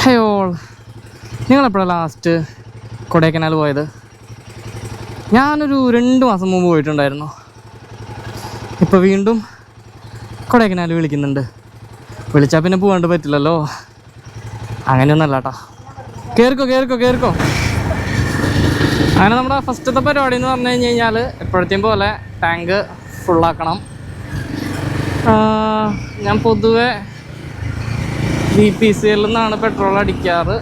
ഹേയോ, നിങ്ങളെപ്പോഴാണ് last Kodaikanal പോയത്? ഞാനൊരു 2 മാസം മുമ്പ് പോയിട്ടുണ്ടായിരുന്നു. ഇപ്പോൾ വീണ്ടും കൊടൈക്കനാൽ വിളിക്കുന്നുണ്ട്. വിളിച്ചാൽ പിന്നെ പോകാണ്ട് പറ്റില്ലല്ലോ. അങ്ങനെയൊന്നല്ല കേട്ടോ. കയറിക്കോ. അങ്ങനെ നമ്മുടെ ഫസ്റ്റത്തെ പരിപാടി എന്ന് പറഞ്ഞു കഴിഞ്ഞാൽ എപ്പോഴത്തെയും പോലെ ടാങ്ക് ഫുള്ളാക്കണം. ഞാൻ പൊതുവെ BPCL നിന്നാണ് പെട്രോൾ അടിക്കാറ്.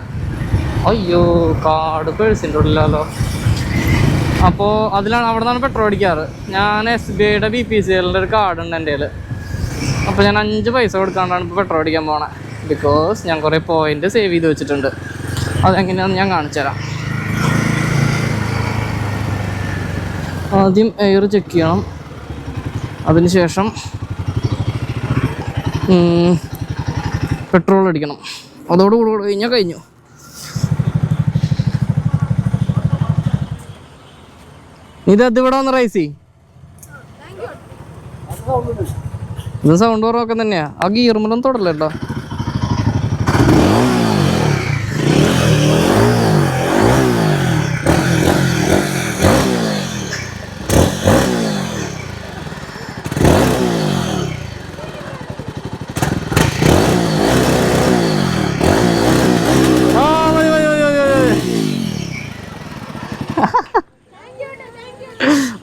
അയ്യോ, കാർഡ് പേഴ്സിൻ്റെ ഉള്ളിലല്ലോ. അപ്പോൾ അവിടെ നിന്നാണ് പെട്രോൾ അടിക്കാറ്. ഞാൻ SBIയുടെ BPCLൻ്റെ ഒരു കാർഡ് ഉണ്ട് എൻ്റെ കയ്യിൽ. അപ്പോൾ ഞാൻ 5 പൈസ കൊടുക്കാണ്ടാണ് ഇപ്പോൾ പെട്രോൾ അടിക്കാൻ പോണത്. ബിക്കോസ് ഞാൻ കുറേ പോയിൻ്റ് സേവ് ചെയ്ത് വെച്ചിട്ടുണ്ട്. അതെങ്ങനെയാണെന്ന് ഞാൻ കാണിച്ചു തരാം. ആദ്യം എയർ ചെക്ക് ചെയ്യണം. അതിനുശേഷം പെട്രോൾ അടിക്കണം. അതോടുകൂടി കഴിഞ്ഞു. ഇത് ഇവിടെ വന്ന് റൈസി ഇത് സൗണ്ട് കുറവൊക്കെ തന്നെയാ. ആ ഗിയർമലൊന്നും തൊടല്ല കേട്ടോ.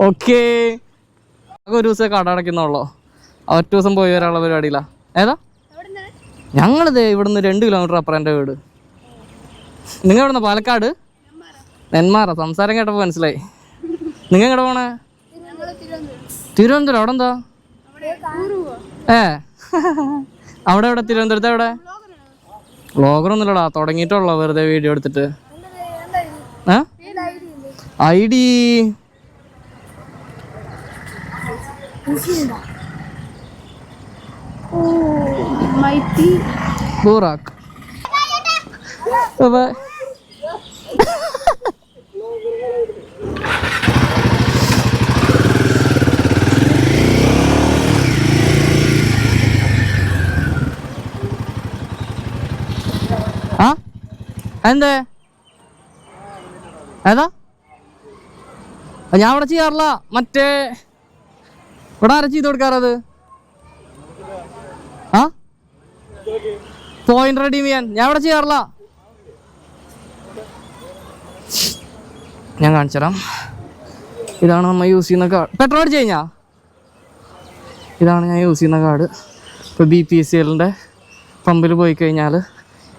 ഓക്കേ, ഒരു ദിവസം കട അടയ്ക്കുന്നുള്ളോ. ഒറ്റ ദിവസം പോയി വരാനുള്ള പരിപാടിയില്ല. ഏതാ? ഞങ്ങളിത് ഇവിടുന്ന് 2 കിലോമീറ്റർ അപ്പുറം എൻ്റെ വീട്. നിങ്ങൾ എവിടുന്ന? പാലക്കാട്? നെന്മാറ. സംസാരം കേട്ടപ്പോൾ മനസ്സിലായി. നിങ്ങൾ എങ്ങോട്ട് പോണേ? തിരുവനന്തപുരം. അവിടെ എന്താ? അവിടെ എവിടെ? തിരുവനന്തപുരത്ത് എവിടെ? വ്ളോഗറൊന്നുമില്ലടാ, തുടങ്ങിയിട്ടുള്ളോ വെറുതെ വീഡിയോ എടുത്തിട്ട്. ID Burak. Bye. എന്താ ഏതാ? ഞാൻ അവിടെ ചെയ്യാറില്ല. മറ്റേ ഇവിടെ ആരാ ചെയ്ത് കൊടുക്കാറത്? പോയിന്റ് റെഡീം ചെയ്യാൻ ഞാൻ ഇവിടെ ചെയ്യാറില്ല. ഞാൻ കാണിച്ചു തരാം. ഇതാണ് നമ്മൾ യൂസ് ചെയ്യുന്ന കാർഡ്. പെട്രോൾ അടിച്ച് കഴിഞ്ഞാ ഇതാണ് ഞാൻ യൂസ് ചെയ്യുന്ന കാർഡ്. ഇപ്പോൾ BPCLൻ്റെ പമ്പിൽ പോയി കഴിഞ്ഞാൽ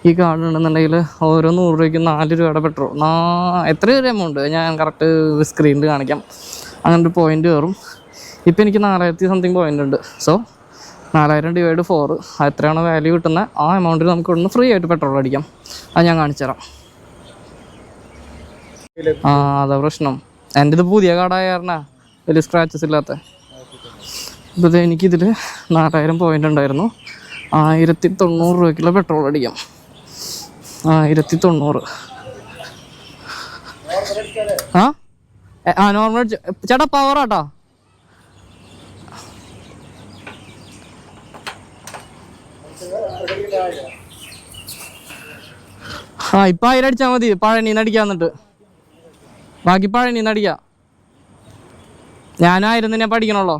ഈ കാർഡ് ഉണ്ടെന്നുണ്ടെങ്കിൽ ഓരോ 100 രൂപയ്ക്ക് 4 രൂപയുടെ പെട്രോൾ. എത്ര രൂപ എമൗണ്ട് ഞാൻ കറക്റ്റ് സ്ക്രീനിൽ കാണിക്കാം. അങ്ങനെ ഒരു പോയിന്റ് കയറും. ഇപ്പം എനിക്ക് 4000 സംതിങ് പോയിന്റ് ഉണ്ട്. സോ 4000 / 4 എത്രയാണോ വാല്യൂ കിട്ടുന്നത് ആ എമൗണ്ടിൽ നമുക്ക് ഇവിടുന്ന് ഫ്രീ ആയിട്ട് പെട്രോൾ അടിക്കാം. അത് ഞാൻ കാണിച്ചു തരാം. അതാ പ്രശ്നം. എൻ്റെ ഇത് പുതിയ കാർഡായ കാരണമാണ് വലിയ സ്ക്രാച്ചസ് ഇല്ലാത്ത. ഇപ്പോൾ എനിക്കിതിൽ 4000 പോയിന്റ് ഉണ്ടായിരുന്നു. 1090 രൂപയ്ക്കുള്ള പെട്രോൾ അടിക്കാം. 1090. നോർമൽ ചേട്ടാ, പവറാട്ടോ. ഇപ്പൊ 1000 അടിച്ചാൽ മതി. പഴനീന്ന് അടിക്കാൻ എന്നിട്ട് ബാക്കി പഴനീന്ന് അടിക്കാം. ഞാൻ 1000 തന്നെ പഠിക്കണല്ലോ.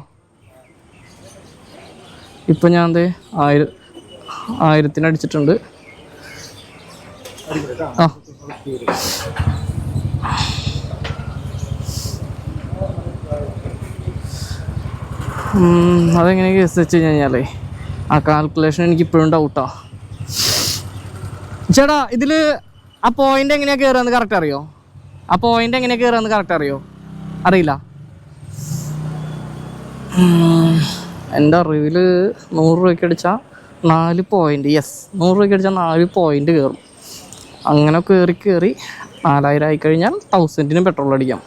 ഇപ്പൊ ഞാൻ 1000 അടിച്ചിട്ടുണ്ട്. അതെങ്ങനെ കേസ് വെച്ച് കഴിഞ്ഞാലേ ആ കാൽക്കുലേഷൻ എനിക്ക് ഇപ്പോഴും ഡൗട്ടാ. ചേട്ടാ, ഇതിൽ ആ പോയിന്റ് എങ്ങനെയാണ് കയറുകയെന്ന് കറക്റ്റ് അറിയോ? അറിയില്ല. എൻ്റെ അറിവിൽ 100 രൂപയ്ക്ക് അടിച്ചാൽ 4 പോയിന്റ്. 100 രൂപയ്ക്ക് അടിച്ചാൽ 4 പോയിന്റ് കയറും. അങ്ങനെ കയറി 4000 ആയിക്കഴിഞ്ഞാൽ 1000 പെട്രോൾ അടിക്കാം.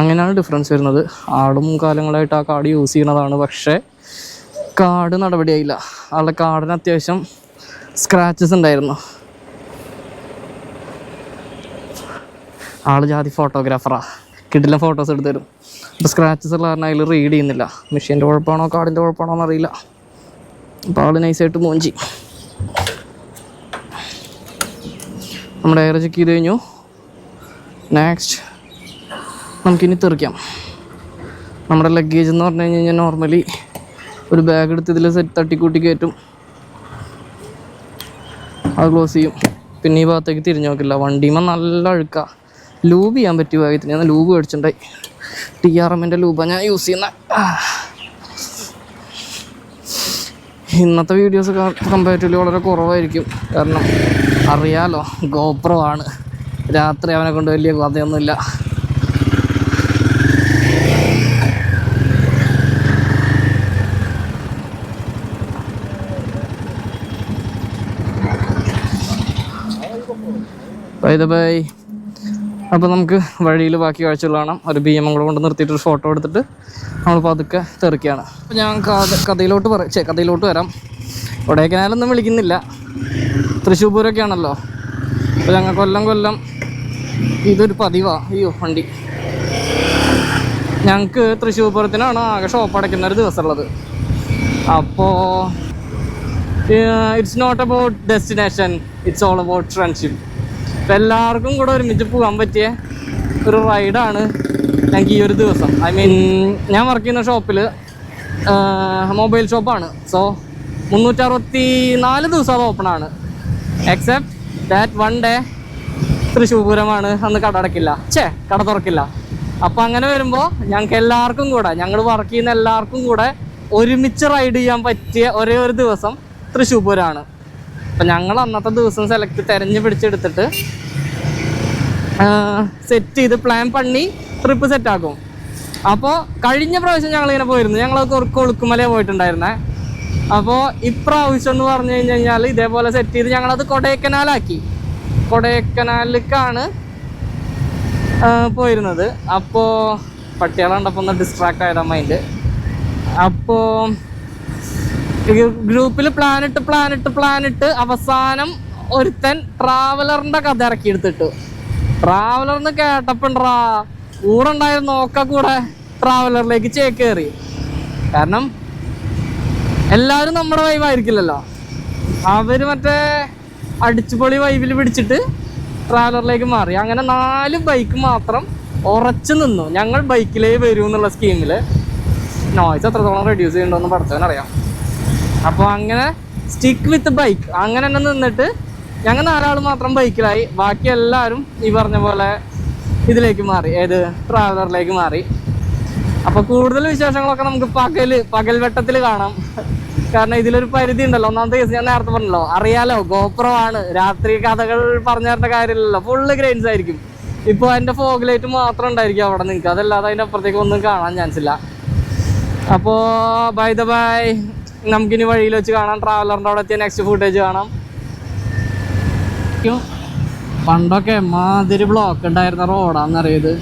അങ്ങനെയാണ് ഡിഫറൻസ് വരുന്നത്. ആളും കാലങ്ങളായിട്ട് ആ കാർഡ് യൂസ് ചെയ്യണതാണ്. പക്ഷേ കാർഡ് നടപടിയായില്ല. ആളുടെ കാർഡിന് അത്യാവശ്യം സ്ക്രാച്ചസ് ഉണ്ടായിരുന്നു. ആള് ജാതി ഫോട്ടോഗ്രാഫറാ, കിട്ടില്ല ഫോട്ടോസ് എടുത്ത് തരും. അപ്പോൾ സ്ക്രാച്ചസ് ഉള്ള കാരണം അതിൽ റീഡ് ചെയ്യുന്നില്ല. മെഷീൻ്റെ കുഴപ്പമാണോ കാർഡിൻ്റെ കുഴപ്പമാണോ എന്നറിയില്ല. അപ്പോൾ ആൾ നൈസായിട്ട് മൂഞ്ചി. നമ്മുടെ എയർ ചെക്ക് ചെയ്ത് കഴിഞ്ഞു. നെക്സ്റ്റ് നമുക്കിനി തെറിക്കാം. നമ്മുടെ ലഗേജ് എന്ന് പറഞ്ഞു കഴിഞ്ഞാൽ നോർമലി ഒരു ബാഗ് എടുത്ത് ഇതിൽ തട്ടിക്കൂട്ടി കയറ്റും, അത് ക്ലോസ് ചെയ്യും. പിന്നെ ഈ ഭാഗത്തേക്ക് തിരിഞ്ഞു നോക്കില്ല. വണ്ടിയുമ്പോൾ നല്ല അഴുക്കാ. ലൂബ് ചെയ്യാൻ പറ്റിയ ഭാഗത്തിന് ഞാൻ ലൂബ് മേടിച്ചിട്ടുണ്ടായി. TRMൻ്റെ ലൂബാണ് ഞാൻ യൂസ് ചെയ്യുന്നത്. ഇന്നത്തെ വീഡിയോസ് കമ്പാരിറ്റീവ്ലി വളരെ കുറവായിരിക്കും. കാരണം അറിയാലോ, ഗോപ്രോ ആണ്. രാത്രി അവനെ കൊണ്ട് വലിയ കഥയൊന്നുമില്ല. ബൈ. അപ്പോൾ നമുക്ക് വഴിയിൽ ബാക്കി കാഴ്ചകൾ കാണാം. ഒരു BM കൂടെ കൊണ്ട് നിർത്തിയിട്ട് ഒരു ഫോട്ടോ എടുത്തിട്ട് നമ്മൾ പതുക്കെ തെറിക്കുകയാണ്. അപ്പോൾ ഞാൻ കഥയിലോട്ട് വരാം. കൊടൈക്കനാലൊന്നും വിളിക്കുന്നില്ല, തൃശ്ശൂർ പൂരമൊക്കെയാണല്ലോ. അപ്പോൾ ഞങ്ങൾ കൊല്ലം ഇതൊരു പതിവാണ്. അയ്യോ വണ്ടി. ഞങ്ങൾക്ക് തൃശ്ശൂർ പൂരത്തിനാണ് ആകെ ഷോപ്പ് അടയ്ക്കുന്ന ഒരു ദിവസം ഉള്ളത്. അപ്പോൾ it's not about destination, it's all about friendship. അപ്പം എല്ലാവർക്കും കൂടെ ഒരുമിച്ച് പോകാൻ പറ്റിയ ഒരു റൈഡാണ് ഞങ്ങൾക്ക് ഈ ഒരു ദിവസം. ഞാൻ വർക്ക് ചെയ്യുന്ന ഷോപ്പിൽ മൊബൈൽ ഷോപ്പാണ്. സോ 364 ദിവസം അത് ഓപ്പണാണ്. Except that one day Thrissur പൂരമാണ്, അന്ന് കട തുറക്കില്ല. അപ്പോൾ അങ്ങനെ വരുമ്പോൾ ഞങ്ങൾക്ക് എല്ലാവർക്കും കൂടെ, ഞങ്ങൾ വർക്ക് ചെയ്യുന്ന എല്ലാവർക്കും കൂടെ ഒരുമിച്ച് റൈഡ് ചെയ്യാൻ പറ്റിയ ഒരേ ഒരു ദിവസം തൃശ്ശൂർ പൂരമാണ്. അപ്പം ഞങ്ങൾ അന്നത്തെ ദിവസം തിരഞ്ഞ് പിടിച്ചെടുത്തിട്ട് സെറ്റ് ചെയ്ത് പ്ലാൻ പണി ട്രിപ്പ് സെറ്റാക്കും. അപ്പോൾ കഴിഞ്ഞ പ്രാവശ്യം ഞങ്ങളിങ്ങനെ പോയിരുന്നു. ഞങ്ങൾ കൊളുക്കുമലയെ പോയിട്ടുണ്ടായിരുന്നേ. അപ്പോൾ ഇപ്രാവശ്യം എന്ന് പറഞ്ഞു കഴിഞ്ഞാൽ ഇതേപോലെ സെറ്റ് ചെയ്ത് ഞങ്ങളത് കൊടൈക്കനാലാക്കി. കൊടൈക്കനാലിലേക്കാണ് പോയിരുന്നത്. അപ്പോൾ പട്ടികളെ കണ്ടപ്പോൾ ഒന്ന് ഡിസ്ട്രാക്ട് ആയതാ മൈൻഡ്. അപ്പോൾ ഗ്രൂപ്പിൽ പ്ലാനിട്ട് അവസാനം ഒരുത്തൻ ട്രാവലറിൻ്റെ കഥ ഇറക്കിയെടുത്തിട്ടു. ട്രാവലറിന്ന് കേട്ടപ്പോണ്ടാ കൂടെ ഉണ്ടായിരുന്നു കൂടെ ട്രാവലറിലേക്ക് ചേക്കേറി. കാരണം എല്ലാവരും നമ്മുടെ വൈവായിരിക്കില്ലല്ലോ. അവർ മറ്റേ അടിച്ചുപൊളി വൈബിൽ പിടിച്ചിട്ട് ട്രാവലറിലേക്ക് മാറി. അങ്ങനെ 4 ബൈക്ക് മാത്രം ഉറച്ചു നിന്നു. ഞങ്ങൾ ബൈക്കിലേ വരൂ എന്നുള്ള സ്കീമിൽ. നോയ്സ് എത്രത്തോളം റെഡ്യൂസ് ചെയ്യണമെന്ന് പഠിച്ചവനറിയാം. അപ്പോൾ അങ്ങനെ സ്റ്റിക്ക് വിത്ത് ബൈക്ക് അങ്ങനെ തന്നെ നിന്നിട്ട് ഞങ്ങൾ 4 ആൾ മാത്രം ബൈക്കിലായി. ബാക്കി എല്ലാവരും ഈ പറഞ്ഞ പോലെ ഇതിലേക്ക് മാറി, ട്രാവലറിലേക്ക് മാറി. അപ്പോൾ കൂടുതൽ വിശേഷങ്ങളൊക്കെ നമുക്ക് പകൽ വെട്ടത്തിൽ കാണാം. കാരണം ഇതിലൊരു പരിധി ഉണ്ടല്ലോ. ഒന്നാമത്തെ കേസ് ഞാൻ നേരത്തെ പറഞ്ഞല്ലോ, അറിയാലോ ഗോപ്രോ ആണ്. രാത്രി കഥകൾ പറഞ്ഞു തരേണ്ട കാര്യമില്ലല്ലോ, ഫുള്ള് ഗ്രെയിൻസ് ആയിരിക്കും. ഇപ്പോൾ അതിൻ്റെ ഫോഗ് ലൈറ്റ് മാത്രം ഉണ്ടായിരിക്കും അവിടെ നിങ്ങൾക്ക്. അതല്ലാതെ അതിൻ്റെ അപ്പുറത്തേക്ക് ഒന്നും കാണാൻ ചാൻസ് ഇല്ല. അപ്പോൾ ബൈ നമുക്കിനി വഴിയിൽ വെച്ച് കാണാം. ട്രാവലറിൻ്റെ അവിടെ എത്തിയ നെക്സ്റ്റ് ഫുട്ടേജ് കാണാം. പണ്ടൊക്കെ മാതിരി ബ്ലോക്ക് ഉണ്ടായിരുന്ന റോഡാണെന്നറിയത്.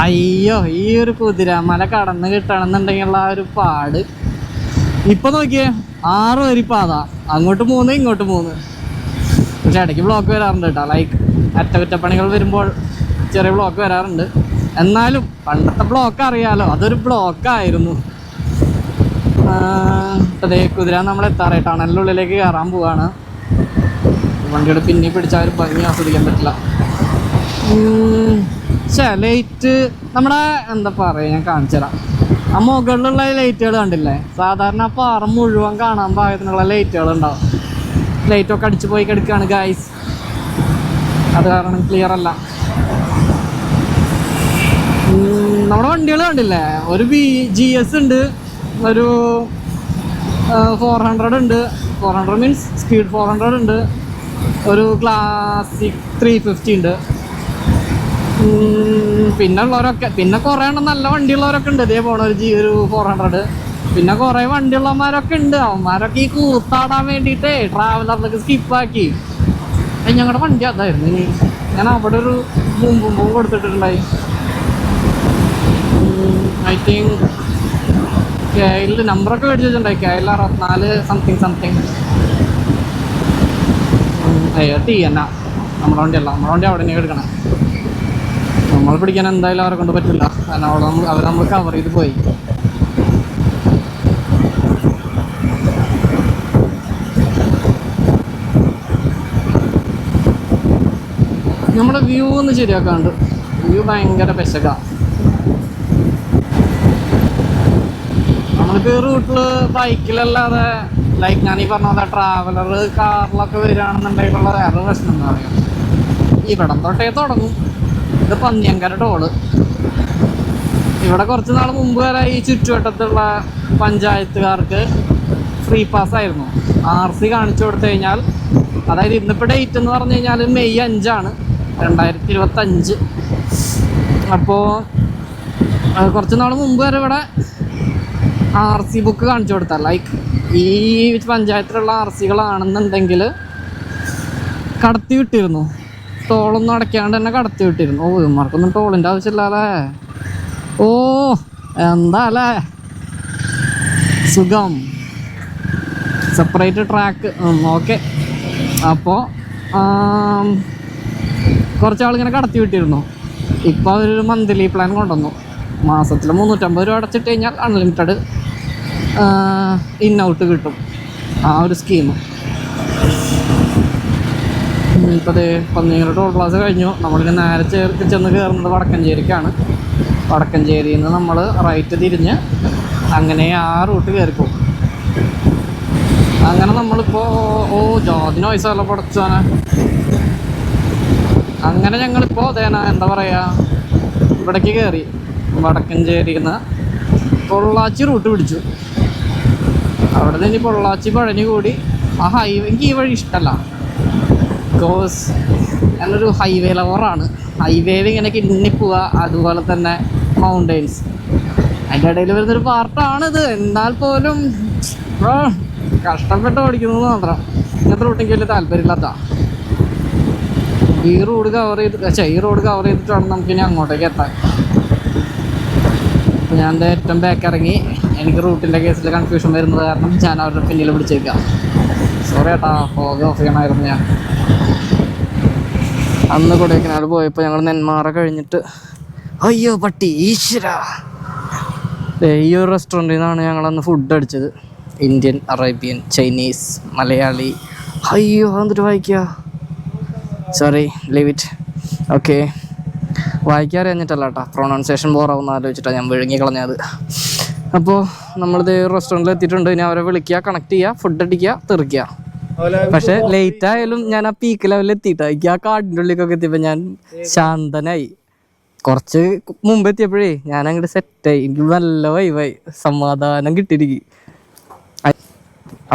അയ്യോ, ഈ ഒരു കുതിരമല കടന്ന് കിട്ടണമെന്നുണ്ടെങ്കിലുള്ള ആ ഒരു പാട്. ഇപ്പം നോക്കിയേ, 6 വരി പാത, അങ്ങോട്ട് 3 ഇങ്ങോട്ട് 3. പക്ഷെ ഇടയ്ക്ക് ബ്ലോക്ക് വരാറുണ്ട് കേട്ടോ. ലൈക്ക് അറ്റകുറ്റപ്പണികൾ വരുമ്പോൾ ചെറിയ ബ്ലോക്ക് വരാറുണ്ട്. എന്നാലും പണ്ടത്തെ ബ്ലോക്ക് അറിയാലോ, അതൊരു ബ്ലോക്കായിരുന്നു. അതേ കുതിര നമ്മൾ എത്താറായി ടണലിൻ്റെ ഉള്ളിലേക്ക് കയറാൻ പോവാണ്. വണ്ടിയുടെ പിന്നെ പിടിച്ചാൽ ഒരു ഭംഗി ആസ്വദിക്കാൻ പറ്റില്ല. ലൈറ്റ് നമ്മുടെ എന്താ പറയുക, ഞാൻ കാണിച്ചു തരാം. ആ മുകളിലുള്ള ലൈറ്റുകൾ കണ്ടില്ലേ, സാധാരണ പാറ മുഴുവൻ കാണാൻ പാകത്തിനുള്ള ലൈറ്റുകൾ ഉണ്ടാവും. ലൈറ്റൊക്കെ അടിച്ചു പോയി കിടക്കുകയാണ് ഗൈസ്. അത് കാരണം ക്ലിയർ അല്ല. നമ്മുടെ വണ്ടികൾ കണ്ടില്ലേ, ഒരു GS ഉണ്ട്, ഒരു 400 ഉണ്ട്. 400 മീൻസ് സ്പീഡ് 400 ഉണ്ട്. ഒരു ക്ലാസിക് 350 ഉണ്ട്. പിന്നെ ഉള്ളവരൊക്കെ, പിന്നെ കുറേ എണ്ണം നല്ല വണ്ടിയുള്ളവരൊക്കെ ഉണ്ട്. ഇതേ പോണ ഒരു 400. പിന്നെ കുറേ വണ്ടിയുള്ളവന്മാരൊക്കെ ഉണ്ട്. അവന്മാരൊക്കെ ഈ കൂത്താടാൻ വേണ്ടിയിട്ടേ ട്രാവലറിലൊക്കെ സ്കിപ്പാക്കി. ഞങ്ങളുടെ വണ്ടി അതായിരുന്നു. ഞാൻ അവിടെ ഒരു മുമ്പും കൊടുത്തിട്ടുണ്ടായി. ഐ തിങ്ക് KL നമ്പറൊക്കെ മേടിച്ച് വെച്ചിട്ടുണ്ടായി. KL 64 something. TN നമ്മുടെ വണ്ടിയല്ല, നമ്മുടെ വണ്ടി അവിടെ തന്നെ എടുക്കണം. നമ്മൾ പിടിക്കാൻ എന്തായാലും അവരെ കൊണ്ട് പറ്റില്ല. കാരണം അവർ നമ്മൾ കവർ ചെയ്ത് പോയി. നമ്മുടെ വ്യൂ ഒന്ന് ശരിയാക്കാണ്ട്. വ്യൂ ഭയങ്കര പെശക. നമ്മൾക്ക് റൂട്ടിൽ ബൈക്കിലല്ലാതെ ലൈക്ക് ഞാൻ ഈ പറഞ്ഞ പോലെ ട്രാവലർ കാറിലൊക്കെ വരികയാണെന്നുണ്ടെങ്കിലുള്ള വേറെ പ്രശ്നം എന്താ പറയുക, ഇവിടം തൊട്ടേ തുടങ്ങും. ഇത് പന്നിയങ്കര ടോള്. ഇവിടെ കുറച്ച് നാൾ മുമ്പ് വരെ ഈ ചുറ്റുവട്ടത്തുള്ള പഞ്ചായത്തുകാർക്ക് ഫ്രീ പാസ് ആയിരുന്നു. RC കാണിച്ചു കൊടുത്തു കഴിഞ്ഞാൽ, അതായത് ഇന്നിപ്പോൾ ഡേറ്റ് എന്ന് പറഞ്ഞു കഴിഞ്ഞാൽ മെയ് 5 2025. അപ്പോൾ കുറച്ച് നാൾ മുമ്പ് വരെ ഇവിടെ RC ബുക്ക് കാണിച്ചു കൊടുത്താൽ, ലൈക്ക് ഈ പഞ്ചായത്തിലുള്ള RCകളാണെന്നുണ്ടെങ്കിൽ കടത്തി വിട്ടിരുന്നു. ടോളൊന്നും അടയ്ക്കാണ്ട് തന്നെ കടത്തി വിട്ടിരുന്നു. ഓ ഇവന്മാർക്കൊന്നും ടോളിൻ്റെ ആവശ്യമില്ലാതെ. ഓ എന്താ അല്ലേ സുഖം. Separate track. ഓക്കെ. അപ്പോൾ കുറച്ചാളിങ്ങനെ കടത്തി വിട്ടിരുന്നു. ഇപ്പോൾ അവരൊരു മന്ത്ലി പ്ലാൻ കൊണ്ടുവന്നു. മാസത്തിൽ 350 രൂപ അടച്ചിട്ട് കഴിഞ്ഞാൽ അൺലിമിറ്റഡ് ഇൻ ഔട്ട് കിട്ടും. ആ ഒരു സ്കീം. ഇപ്പോൾ പന്നിയൂർ ടോൾ പ്ലാസ കഴിഞ്ഞു. നമ്മളിങ്ങനെ നേരെ ചെന്ന് കയറുന്നത് വടക്കഞ്ചേരിക്കാണ്. വടക്കഞ്ചേരിയിൽ നിന്ന് നമ്മൾ റൈറ്റ് തിരിഞ്ഞ് അങ്ങനെ ആ റൂട്ട് കയറിപ്പോകും. അങ്ങനെ നമ്മളിപ്പോൾ ജാതി നോയ്സല്ല പടച്ചാനെ. അങ്ങനെ ഞങ്ങളിപ്പോൾ എന്താ പറയുക, ഇവിടേക്ക് കയറി. വടക്കഞ്ചേരിയിൽ നിന്ന് പൊള്ളാച്ചി റൂട്ട് പിടിച്ചു. അവിടെ നിന്ന് ഇനി പൊള്ളാച്ചി പഴനി കൂടി ആ ഹൈവേ. എനിക്ക് ഈ വഴി ഇഷ്ടമല്ല, ബിക്കോസ് ഞാനൊരു ഹൈവേ ലവറാണ്. ഹൈവേയിൽ ഇങ്ങനെ കിന്നിപ്പോവുക, അതുപോലെ തന്നെ മൗണ്ടെയ്ൻസ് അതിൻ്റെ ഇടയിൽ വരുന്നൊരു പാർട്ടാണിത്. എന്നാൽ പോലും കഷ്ടപ്പെട്ട് ഓടിക്കുന്നത് മാത്രം. ഇങ്ങനത്തെ റൂട്ടിക്ക് വലിയ താല്പര്യമില്ലാത്ത. ഈ റോഡ് കവർ ചെയ്തിട്ട് വേണം നമുക്കിനി അങ്ങോട്ടേക്ക് എത്താൻ. ഞാൻ ഏറ്റവും ബാക്ക് ഇറങ്ങി. എനിക്ക് റൂട്ടിൻ്റെ കേസിൽ കൺഫ്യൂഷൻ വരുന്നത് കാരണം ഞാൻ അവരുടെ പിന്നിൽ പിടിച്ചേക്കാം. സോറി ഏട്ടാ, ഫോഗ് ഓഫ് ചെയ്യണമായിരുന്നു. ഞാൻ അന്ന് കൊടൈക്കനാൽ പോയപ്പോൾ ഞങ്ങൾ നെന്മാറ കഴിഞ്ഞിട്ട്, അയ്യോ പട്ടി ഈശ്വര, ഈ ഒരു റെസ്റ്റോറൻറ്റിൽ നിന്നാണ് ഞങ്ങളന്ന് ഫുഡ് അടിച്ചത്. Indian, Arabian, Chinese, Malayali. അയ്യോ എന്നിട്ട് വായിക്കുക, സോറി ലീവ് ഇറ്റ്. ഓക്കെ, വായിക്കാൻ അറിയാഞ്ഞിട്ടല്ല കേട്ടോ, പ്രൊണൗൺസിയേഷൻ ബോറാവുന്ന ആലോചിച്ചിട്ടാണ് ഞാൻ വിഴുങ്ങി കളഞ്ഞത്. അപ്പോൾ നമ്മളിത് റെസ്റ്റോറൻറ്റിൽ എത്തിയിട്ടുണ്ട്. ഇനി അവരെ വിളിക്കുക, കണക്ട് ചെയ്യുക, ഫുഡ് അടിക്കുക, തെറിക്കുക. പക്ഷെ ലേറ്റ് ആയാലും ഞാൻ ആ പീക്ക് ലെവലിൽ എത്തിയിട്ടാ. എനിക്ക് ആ കാടിൻ്റെ ഉള്ളിലേക്കൊക്കെ എത്തിയപ്പോൾ ഞാൻ ശാന്തനായി. കുറച്ച് മുമ്പ് എത്തിയപ്പോഴേ ഞാൻ അങ്ങോട്ട് സെറ്റായി. എനിക്ക് നല്ല വൈവായി, സമാധാനം കിട്ടിയിരിക്കും.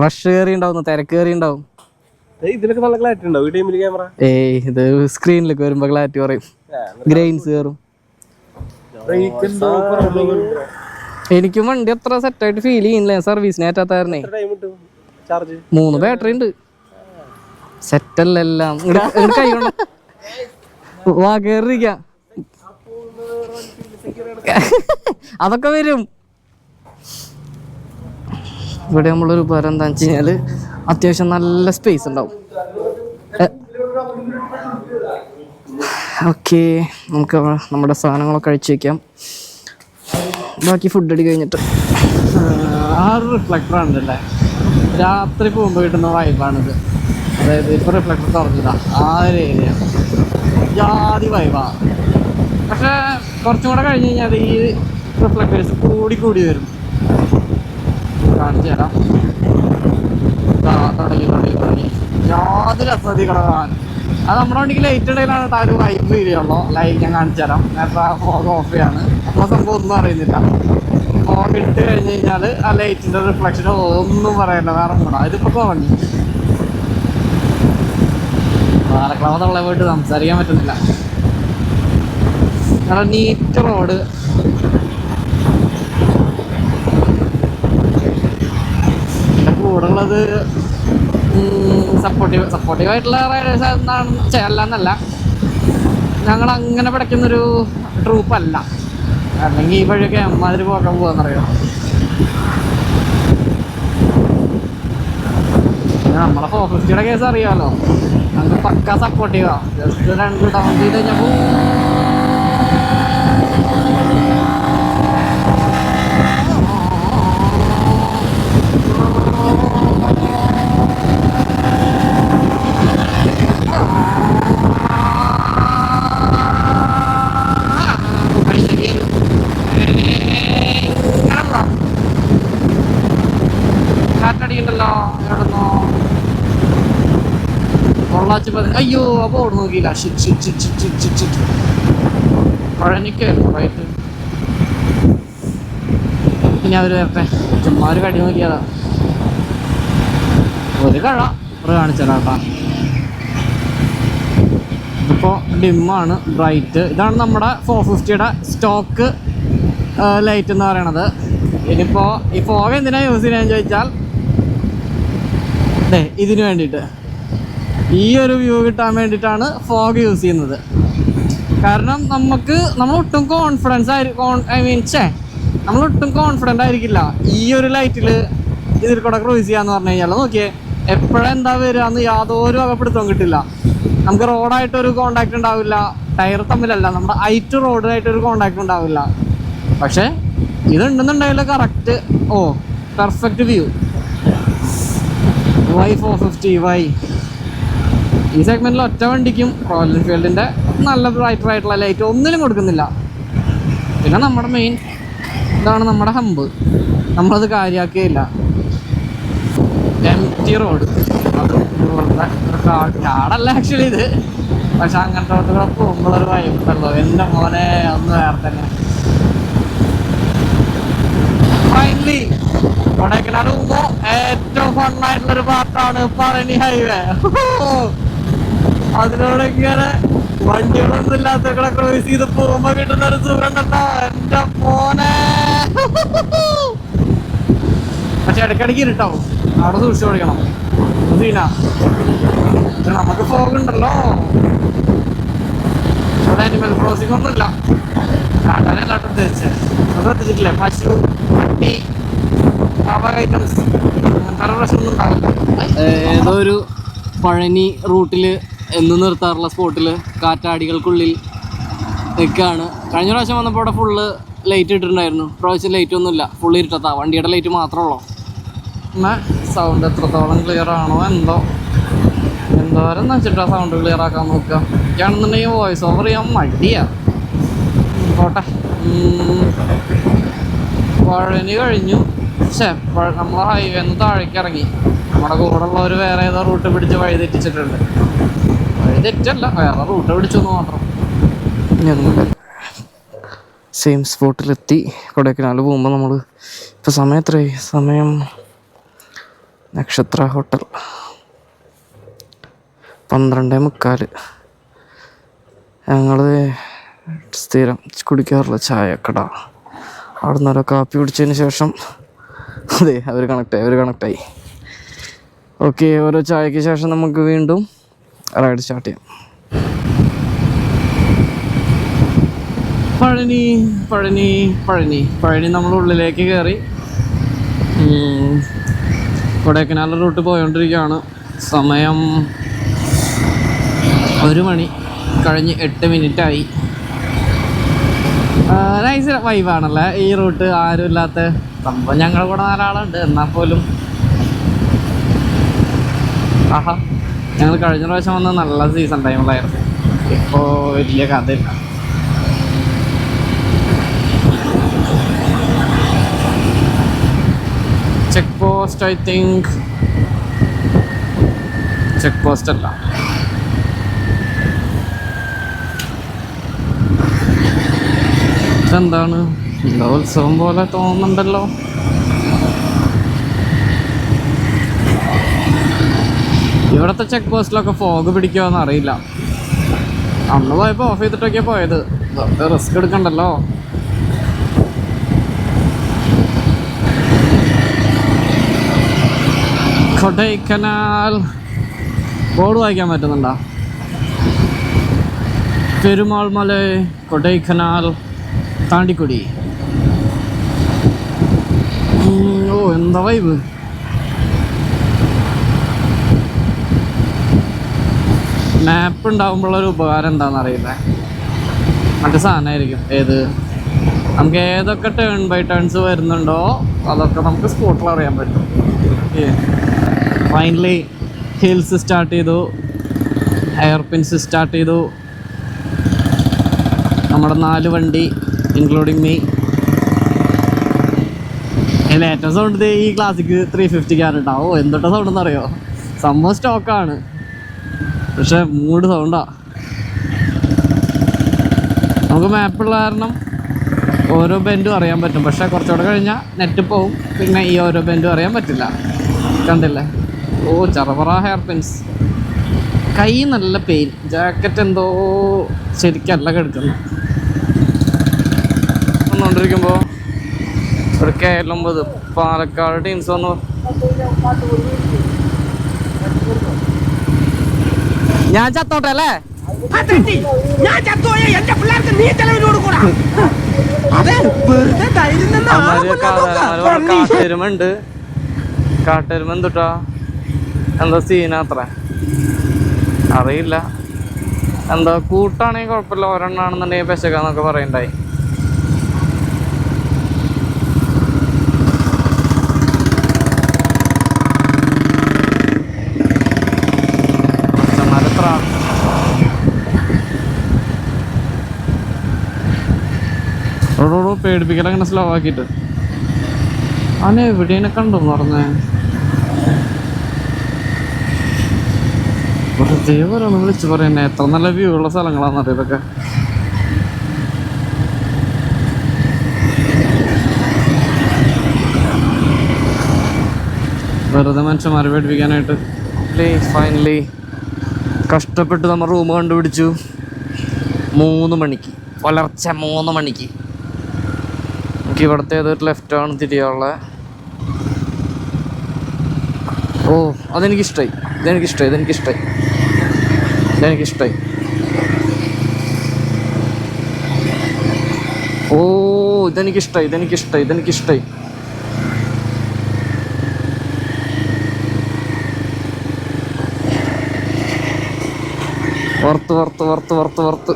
റഷ് കയറി ഉണ്ടാവും, തിരക്ക് കയറി ഉണ്ടാവും. ഏയ് ഇത് സ്ക്രീനിലേക്ക് വരുമ്പോ ക്ലാരിറ്റി പറയും, ഗ്രെയിൻസ് കയറും. എനിക്കും വണ്ടി അത്ര സെറ്റായിട്ട് ഫീൽ ചെയ്യുന്നില്ല. സർവീസിന് ഏറ്റാത്തായിരുന്നേ. 3 ബാറ്ററി ഉണ്ട്. സെറ്റല്ല എല്ലാം. കൈ കൊണ്ട് വാ കയറിക്ക, അതൊക്കെ വരും. ഇവിടെ നമ്മളൊരു ഉപകാരം എന്താണെന്ന് വെച്ച് കഴിഞ്ഞാൽ അത്യാവശ്യം നല്ല സ്പേസ് ഉണ്ടാവും. ഓക്കെ, നമുക്ക് നമ്മുടെ സാധനങ്ങളൊക്കെ കഴിച്ച് വയ്ക്കാം. ബാക്കി ഫുഡ് അടി കഴിഞ്ഞിട്ട്. ആ ഒരു റിഫ്ലക്ടറാണല്ലേ, രാത്രി പോകുമ്പോൾ കിട്ടുന്ന വൈബാണിത്. അതായത് ഇപ്പോൾ റിഫ്ലക്ടർ തുറന്നതാ, ആ ഒരു ഏരിയ ജാതി വൈബാണ്. പക്ഷേ കുറച്ചും കൂടെ കഴിഞ്ഞ് കഴിഞ്ഞാൽ ഈ റിഫ്ലക്ടേഴ്സ് കൂടി വരും. കാണിച്ചു തരാം. തുടങ്ങി യാതൊരു അസതി കിടക്കാൻ. അത് നമ്മുടെ വണ്ടിക്ക് ലൈറ്റ് ഇടയിലാണ് ആ ഒരു വൈബ് ഫീലുള്ളൂ. ലൈറ്റ് ഞാൻ കാണിച്ചു തരാം. നേരത്തെ ഫോഗ് ഓഫ് ചെയ്യാണ്. അപ്പോൾ സംഭവം ഒന്നും അറിയുന്നില്ല. ഫോഗ് ഇട്ട് കഴിഞ്ഞ് കഴിഞ്ഞാൽ ആ ലൈറ്റിൻ്റെ റിഫ്ലക്ഷൻ ഒന്നും പറയല്ല, വേറെ കൂടാ. ഇതിപ്പോൾ കുറഞ്ഞു. പാലക്കളവ തള്ള പോയിട്ട് സംസാരിക്കാൻ പറ്റുന്നില്ല. നല്ല നീറ്റ് റോഡ്. കൂടെ ഉള്ളത് സപ്പോർട്ടീവായിട്ടുള്ള റൈഡേഴ്സ് അല്ലാന്നല്ല, ഞങ്ങൾ അങ്ങനെ പഠിക്കുന്നൊരു ട്രൂപ്പല്ല. അല്ലെങ്കിൽ ഈ വഴിയൊക്കെ അമ്മാതിരി പോകാൻ പോകാന്നറിയാം. നമ്മളെ 450യുടെ കേസ് അറിയാമല്ലോ, നമുക്ക് പക്ക സപ്പോർട്ടീവാ. ജസ്റ്റ് 2 ഡൗൺ ചെയ്ത് കഴിഞ്ഞപ്പോൾ പൊള്ളാച്ചി അയ്യോ അപ്പോൾ ഓട് നോക്കിയില്ല. പഴനിക്ക് റൈറ്റ്. ഇനി അവർ വരട്ടെ. ചുമ്മാ ഒരു കടി നോക്കിയതാ. ഒരു കഴ കാണിച്ചതാട്ടാ. ഇതിപ്പോൾ ഡിമ്മാണ്, ബ്രൈറ്റ്. ഇതാണ് നമ്മുടെ 450യുടെ സ്റ്റോക്ക് ലൈറ്റ് എന്ന് പറയണത്. ഇനിയിപ്പോൾ ഈ ഫോഗ് എന്തിനാണ് യൂസ് ചെയ്യാൻ ചോദിച്ചാൽ ഇതിന് വേണ്ടിയിട്ട്, ഈ ഒരു വ്യൂ കിട്ടാൻ വേണ്ടിയിട്ടാണ് ഫോഗ് യൂസ് ചെയ്യുന്നത്. കാരണം നമ്മളൊട്ടും കോൺഫിഡൻസ് നമ്മളൊട്ടും കോൺഫിഡൻ്റ് ആയിരിക്കില്ല ഈ ഒരു ലൈറ്റിൽ ഇതിൽ കൂടെ ക്രൂസ് ചെയ്യാന്ന് പറഞ്ഞു കഴിഞ്ഞാൽ. നോക്കിയേ, എപ്പോഴെന്താ വരിക എന്ന് യാതൊരു വകപ്പെടുത്തവും കിട്ടില്ല. നമുക്ക് റോഡായിട്ടൊരു കോണ്ടാക്ട് ഉണ്ടാവില്ല, ടയർ തമ്മിലല്ല, നമ്മുടെ ഐറ്റ് റോഡായിട്ടൊരു കോണ്ടാക്ട് ഉണ്ടാവില്ല. പക്ഷേ ഇതുണ്ടെന്നുണ്ടെങ്കിൽ കറക്റ്റ് പെർഫെക്റ്റ് വ്യൂ. Y450 ഈ സെഗ്മെൻറ്റിൽ ഒറ്റ വണ്ടിക്കും റോയൽ എൻഫീൽഡിൻ്റെ നല്ല ബ്രൈറ്റർ ആയിട്ടുള്ള ലൈറ്റ് ഒന്നിനും കൊടുക്കുന്നില്ല. പിന്നെ നമ്മുടെ മെയിൻ ഇതാണ് നമ്മുടെ ഹമ്പ്, നമ്മളത് കാര്യമാക്കിയില്ല. എംറ്റി റോഡ്, അത് കാടല്ല ആക്ച്വലി ഇത്. പക്ഷെ അങ്ങനത്തെ റോഡുകൂടെ പോകുമ്പോഴൊരു വൈബുണ്ടല്ലോ എൻ്റെ മോനെ, ഒന്ന് വേറെ തന്നെ. ഫൈനലി കൊടൈക്കനാൽ പോകുമ്പോൾ ഏറ്റവും ഫണ്ണായിട്ടുള്ളൊരു പാർട്ടാണ് പഴനി ഹൈവേ. അതിലൂടെ ഇങ്ങനെ വണ്ടികളൊന്നും ഇല്ലാത്ത ക്രൂസ് ചെയ്ത് പോകുമ്പോ കിട്ടുന്ന ഒരു സുഖം ഉണ്ടല്ലോ എൻ്റെ മോനെ. പക്ഷെ ഇടയ്ക്കിടയ്ക്ക് ഇരുട്ടാവും, അവിടെ സൂക്ഷിച്ചു പഠിക്കണം. സീന നമുക്ക് ഫോഗ് ഉണ്ടല്ലോ, ഇവിടെ അനിമൽ ക്രോസിംഗ് ഒന്നുമില്ല. കാട്ടാനെല്ലാട്ടും ഉദ്ദേശിച്ച് ശ്രദ്ധിച്ചിട്ടില്ലേ, പശു, പട്ടി, ഐറ്റംസ് അങ്ങനത്തെ പ്രശ്നമൊന്നും ഉണ്ടാവില്ല. ഏതോ ഒരു പഴനി റൂട്ടിൽ എന്നും നിർത്താറുള്ള സ്പോട്ടിൽ കാറ്റാടികൾക്കുള്ളിൽ നിൽക്കുകയാണ്. കഴിഞ്ഞ പ്രാവശ്യം വന്നപ്പോൾ അവിടെ ഫുള്ള് ലൈറ്റ് ഇട്ടിട്ടുണ്ടായിരുന്നു. പ്രാവശ്യം ലൈറ്റ് ഒന്നുമില്ല, ഫുള്ള് ഇരുട്ടത്താ, വണ്ടിയുടെ ലൈറ്റ് മാത്രമേ ഉള്ളൂ. എന്നാൽ സൗണ്ട് എത്രത്തോളം ക്ലിയർ ആണോ എന്തോരം വെച്ചിട്ടാ സൗണ്ട് ക്ലിയർ ആക്കാൻ നോക്കുക. എനിക്കാണെന്നുണ്ടെങ്കിൽ വോയിസ് ഓവർ ചെയ്യാൻ മടിയാ. പോട്ടെ, പഴനി കഴിഞ്ഞു. നമ്മൾ ഹൈവേ നിന്ന് താഴേക്ക് ഇറങ്ങി. നമ്മുടെ കൂടെ ഉള്ളവർ വേറെ ഏതോ റൂട്ട് പിടിച്ച് വഴി തെറ്റിച്ചിട്ടുണ്ട്. വഴി തെറ്റല്ല, വേറെ റൂട്ട് പിടിച്ചെന്ന് മാത്രം. സെയിം സ്പോട്ടിലെത്തി. കൊടൈക്കനാൽ പോകുമ്പോൾ നമ്മൾ ഇപ്പോൾ സമയം എത്രയായി? സമയം നക്ഷത്ര ഹോട്ടൽ 12:45. ഞങ്ങൾ സ്ഥിരം കുടിക്കാറുള്ള ചായക്കട, അവിടെ നിന്ന് ഓരോ കാപ്പി കുടിച്ചതിന് ശേഷം അവർ കണക്റ്റായി. ഓക്കെ, ഓരോ ചായക്ക് ശേഷം നമുക്ക് വീണ്ടും റൈഡ് സ്റ്റാർട്ട് ചെയ്യാം. പഴനി നമ്മൾ ഉള്ളിലേക്ക് കയറി കൊടൈക്കനാൽ റൂട്ട് പോയോണ്ടിരിക്കുകയാണ്. സമയം 1 മണി കഴിഞ്ഞ് 8 മിനിറ്റായി. നൈസ് വൈബാണല്ലേ ഈ റൂട്ട്. ആരും ഇല്ലാത്ത സംഭവം, ഞങ്ങളുടെ കൂടെ 4 ആളുണ്ട്. എന്നാൽ പോലും ഞങ്ങൾ കഴിഞ്ഞ പ്രാവശ്യം വന്ന നല്ല സീസൺ ടൈമിലായിരുന്നു. ഇപ്പോൾ വലിയ കഥയില്ല. Check post, I think check post അല്ല, ഇതെന്താണ്? എന്താ ഉത്സവം പോലെ തോന്നുന്നുണ്ടല്ലോ. ഇവിടുത്തെ ചെക്ക് പോസ്റ്റിലൊക്കെ ഫോഗ് പിടിക്കുമോയെന്ന് അറിയില്ല. അന്ന് പോയപ്പോൾ ഓഫ് ചെയ്തിട്ടൊക്കെയാണ് പോയത്, വെറുതെ റിസ്ക് എടുക്കണ്ടല്ലോ. കൊടൈക്കനാൽ ബോർഡ് വായിക്കാൻ പറ്റുന്നുണ്ടോ? പെരുമാൾ മല, കൊടൈക്കനാൽ, താണ്ടിക്കുടി. എന്താ വൈബ്. മാപ്പ് ഉണ്ടാകുമ്പോഴൊരു ഉപകാരം എന്താണെന്ന് അറിയില്ല. മറ്റേ സാധനമായിരിക്കും ഏത്, നമുക്ക് ഏതൊക്കെ ടേൺ ബൈ ടേൺസ് വരുന്നുണ്ടോ അതൊക്കെ നമുക്ക് സ്പോട്ടിൽ അറിയാൻ പറ്റും. ഫൈനലി ഹിൽസ് സ്റ്റാർട്ട് ചെയ്തു, എയർപിൻസ് സ്റ്റാർട്ട് ചെയ്തു. നമ്മുടെ 4 വണ്ടി ഇൻക്ലൂഡിങ് മീ. അതിൽ ഏറ്റവും സൗണ്ട് ഈ ക്ലാസിക് 350 ഉണ്ടാവും. എന്തൊക്കെ സൗണ്ട് എന്നറിയോ? സംഭവം സ്റ്റോക്കാണ്. പക്ഷെ മൂഡ് സൗണ്ടാ. നമുക്ക് മാപ്പുള്ള കാരണം ഓരോ ബെൻഡും അറിയാൻ പറ്റും. പക്ഷെ കുറച്ചുകൂടെ കഴിഞ്ഞാൽ നെറ്റ് പോവും, പിന്നെ ഈ ഓരോ ബെൻഡും അറിയാൻ പറ്റില്ല. കണ്ടില്ലേ? ഓ ചറപറ ഹെയർ പിൻസ്. കൈ നല്ല പെയിൻ. ജാക്കറ്റ് എന്തോ ശരിക്കല്ല കിടക്കുന്നു. വന്നുകൊണ്ടിരിക്കുമ്പോൾ ഒരു KL9 പാലക്കാട് ടീംസ് വന്നു. ഞാൻ ചത്തോട്ടെ അല്ലേ? കാട്ടെരുമുണ്ട്. കാട്ടെരുമ എന്തുട്ടാ എന്താ സീനാത്ര അറിയില്ല. എന്താ കൂട്ടാണെങ്കിൽ കുഴപ്പമില്ല, ഒരെണ്ണാണെന്നുണ്ടെങ്കിൽ പെശകാന്നൊക്കെ പറയണ്ടായി. പേടിപ്പിക്കല അങ്ങനെ സ്ലോ ആക്കിയിട്ട് അവനെ എവിടെയാണ് കണ്ടു നടന്നേ. വെറുതെ ഓരോന്ന് വിളിച്ച് പറയുന്നേ. എത്ര നല്ല വ്യൂ ഉള്ള സ്ഥലങ്ങളാണെന്നറിയ ഇതൊക്കെ. വെറുതെ മനുഷ്യന്മാരെ പേടിപ്പിക്കാനായിട്ട്. ഫൈനലി കഷ്ടപ്പെട്ട് നമ്മൾ റൂം കണ്ടുപിടിച്ചു. 3 മണിക്ക്, പുലർച്ചെ 3 മണിക്ക്. എനിക്ക് ഇവിടുത്തെ ഏതൊരു ലെഫ്റ്റാണ് തിരിയാനുള്ളത്. ഓ അതെനിക്കിഷ്ടമായി, ഇതെനിക്കിഷ്ടമായി, ഇതെനിക്കിഷ്ടമായി, ഇതെനിക്കിഷ്ടമായി. ഓ ഇതെനിക്കിഷ്ടമായി, ഇതെനിക്കിഷ്ടമായി, ഇതെനിക്കിഷ്ടമായി. വറുത്ത് വറുത്ത് വറുത്ത് വറുത്ത് വറുത്ത്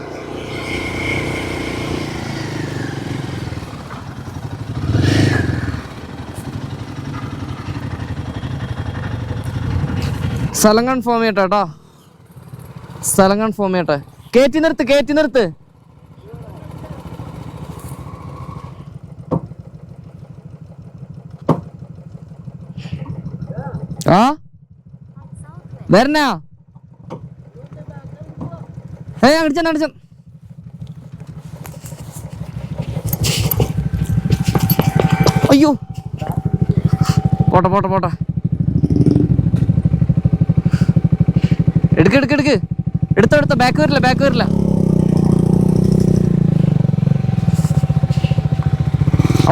സ്ഥലം കൺഫേം ചെയ്യട്ടെ. സ്ഥലം കൺഫേം ചെയ്യട്ടെ. കയറ്റി നിർത്ത്, കയറ്റി നിർത്ത്. ആ വരണ അടിച്ച അയ്യോ പോട്ടെ പോട്ടെ പോട്ടെ. എടുക്ക് എടുത്തോ. ബാക്ക് വരില്ല.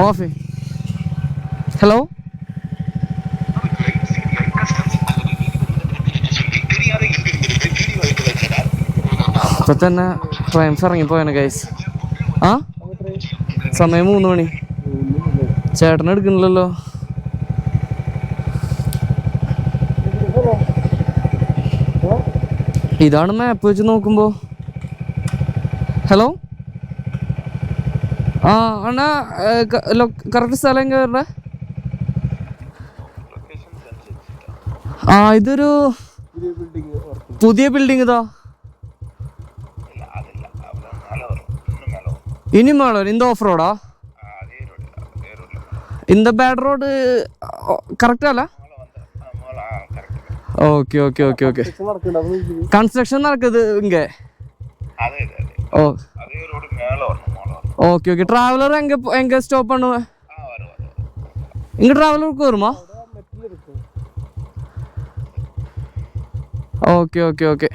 ഓഫേ. ഹലോ ഇപ്പൊ തന്നെ ട്രയംഫ് ഇറങ്ങിപ്പോയാണ് ഗൈസ്. ആ സമയം 3 മണി. ചേട്ടൻ എടുക്കണില്ലല്ലോ. ഇതാണ് മാപ്പ് വെച്ച് നോക്കുമ്പോ. ഹലോ ആ അണ്ണാ കറക്റ്റ് സ്ഥലം കയറേ. ആ ഇതൊരു പുതിയ ബിൽഡിംഗ് ഇതാ. ഇനി മേളോ ഇന്ത ഓഫ് റോഡാ? ഇന്ത ബാഡ് റോഡ് കറക്റ്റ് അല്ല? Okay okay okay okay. Construction നടക്കുന്നത് ഇങ്ങ. ഓ ഓക്കെ ഓക്കെ. ട്രാവലർ എങ്ക സ്റ്റോപ്പ് ആണ്? ഇങ്ങ ട്രാവലർക്ക് വരുമോ? Okay okay okay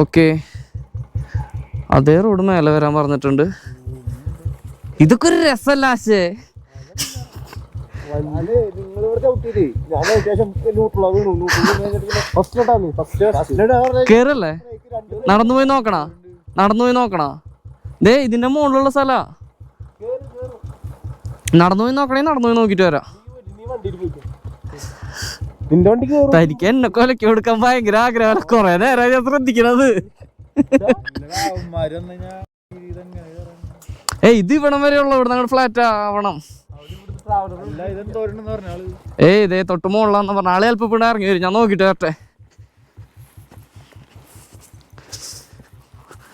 okay. അതേ റോഡ് മേലെ വരാൻ പറഞ്ഞിട്ടുണ്ട്. ഇതൊക്കെ ഒരു രസമല്ല ആശേ. കേറല്ലേ? നടന്നു പോയി നോക്കണ. ദേ ഇതിന്റെ മുകളിലുള്ള സ്ഥല. നടന്നു പോയി നോക്കിട്ട് വരാം. തനിക്ക് എന്നെ കൊലക്കി കൊടുക്കാൻ ഭയങ്കര ആഗ്രഹം. കൊറേ നേരം ഞാൻ ശ്രദ്ധിക്കണത്. ഇത് ഇവിടം വരെ ഉള്ള ഇവിടെ ഞങ്ങളുടെ ഫ്ലാറ്റ് ആവണം. ഇതേ തൊട്ട് മുകളിലാന്ന് പറഞ്ഞ ആള് ചിലപ്പോ ഇവിടെ ഇറങ്ങി വരും. ഞാൻ നോക്കിട്ട് വരട്ടെ.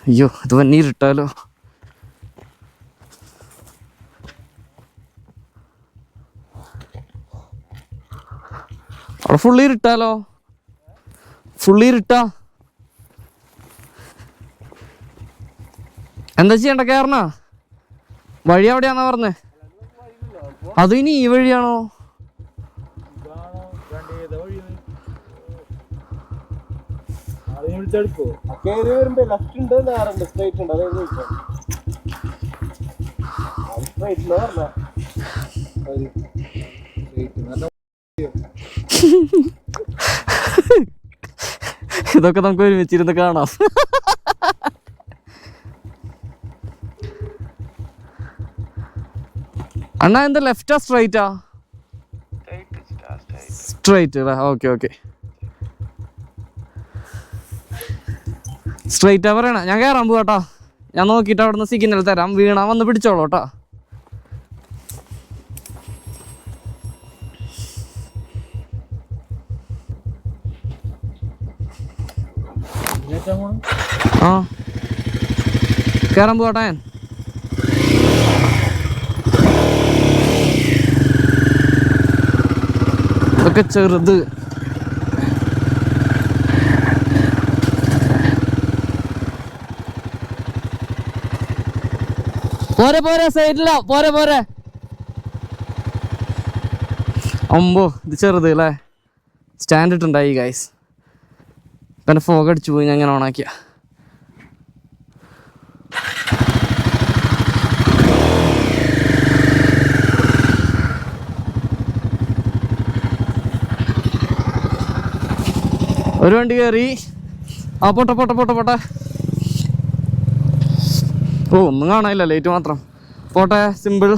അയ്യോ ഇത് വന്നി ഇരുട്ടാലോ. അവിടെ ഫുള്ളി ഇരുട്ടാലോ. ഫുള്ളി ഇരുട്ടാ. എന്താ ചെയ്യണ്ട? കേറണ വഴി എവിടെയാന്നാ പറഞ്ഞേ? അത് ഇനി ഈ വഴിയാണോ? ഇതൊക്കെ നമുക്ക് ഒരുമിച്ചിരുന്ന് കാണാം. അണ്ണാ എന്താ ലെഫ്റ്റാ സ്ട്രൈറ്റാ? സ്ട്രൈറ്റ് അല്ലേ? Okay okay. സ്ട്രൈറ്റാ പറയണ. ഞാൻ കയറാൻ പോവാട്ടാ. ഞാൻ നോക്കിയിട്ട് അവിടെ നിന്ന് സിഗ്നൽ തരാം. വീണാ വന്ന് പിടിച്ചോളൂ കേട്ടാ. ആ കയറാൻ പോവാട്ടാ ഞാൻ. ഇതൊക്കെ ചെറുത്. പോരെ പോരെ, സൈഡില്ല. പോരെ പോരെ. അമ്പോ ഇത് ചെറുത് അല്ലേ? സ്റ്റാൻഡ് ഇട്ടുണ്ടായി ഗൈസ്. പിന്നെ ഫോഗ് അടിച്ചു പോയി. ഞാൻ ഇങ്ങനെ ഓണാക്കിയ. ഒരു വണ്ടി കയറി. ആ പോട്ടെ പോട്ടെ പോട്ടെ പോട്ടെ. ഓ ഒന്നും കാണാനില്ല, ലൈറ്റ് മാത്രം. പോട്ടെ, സിമ്പിൾ.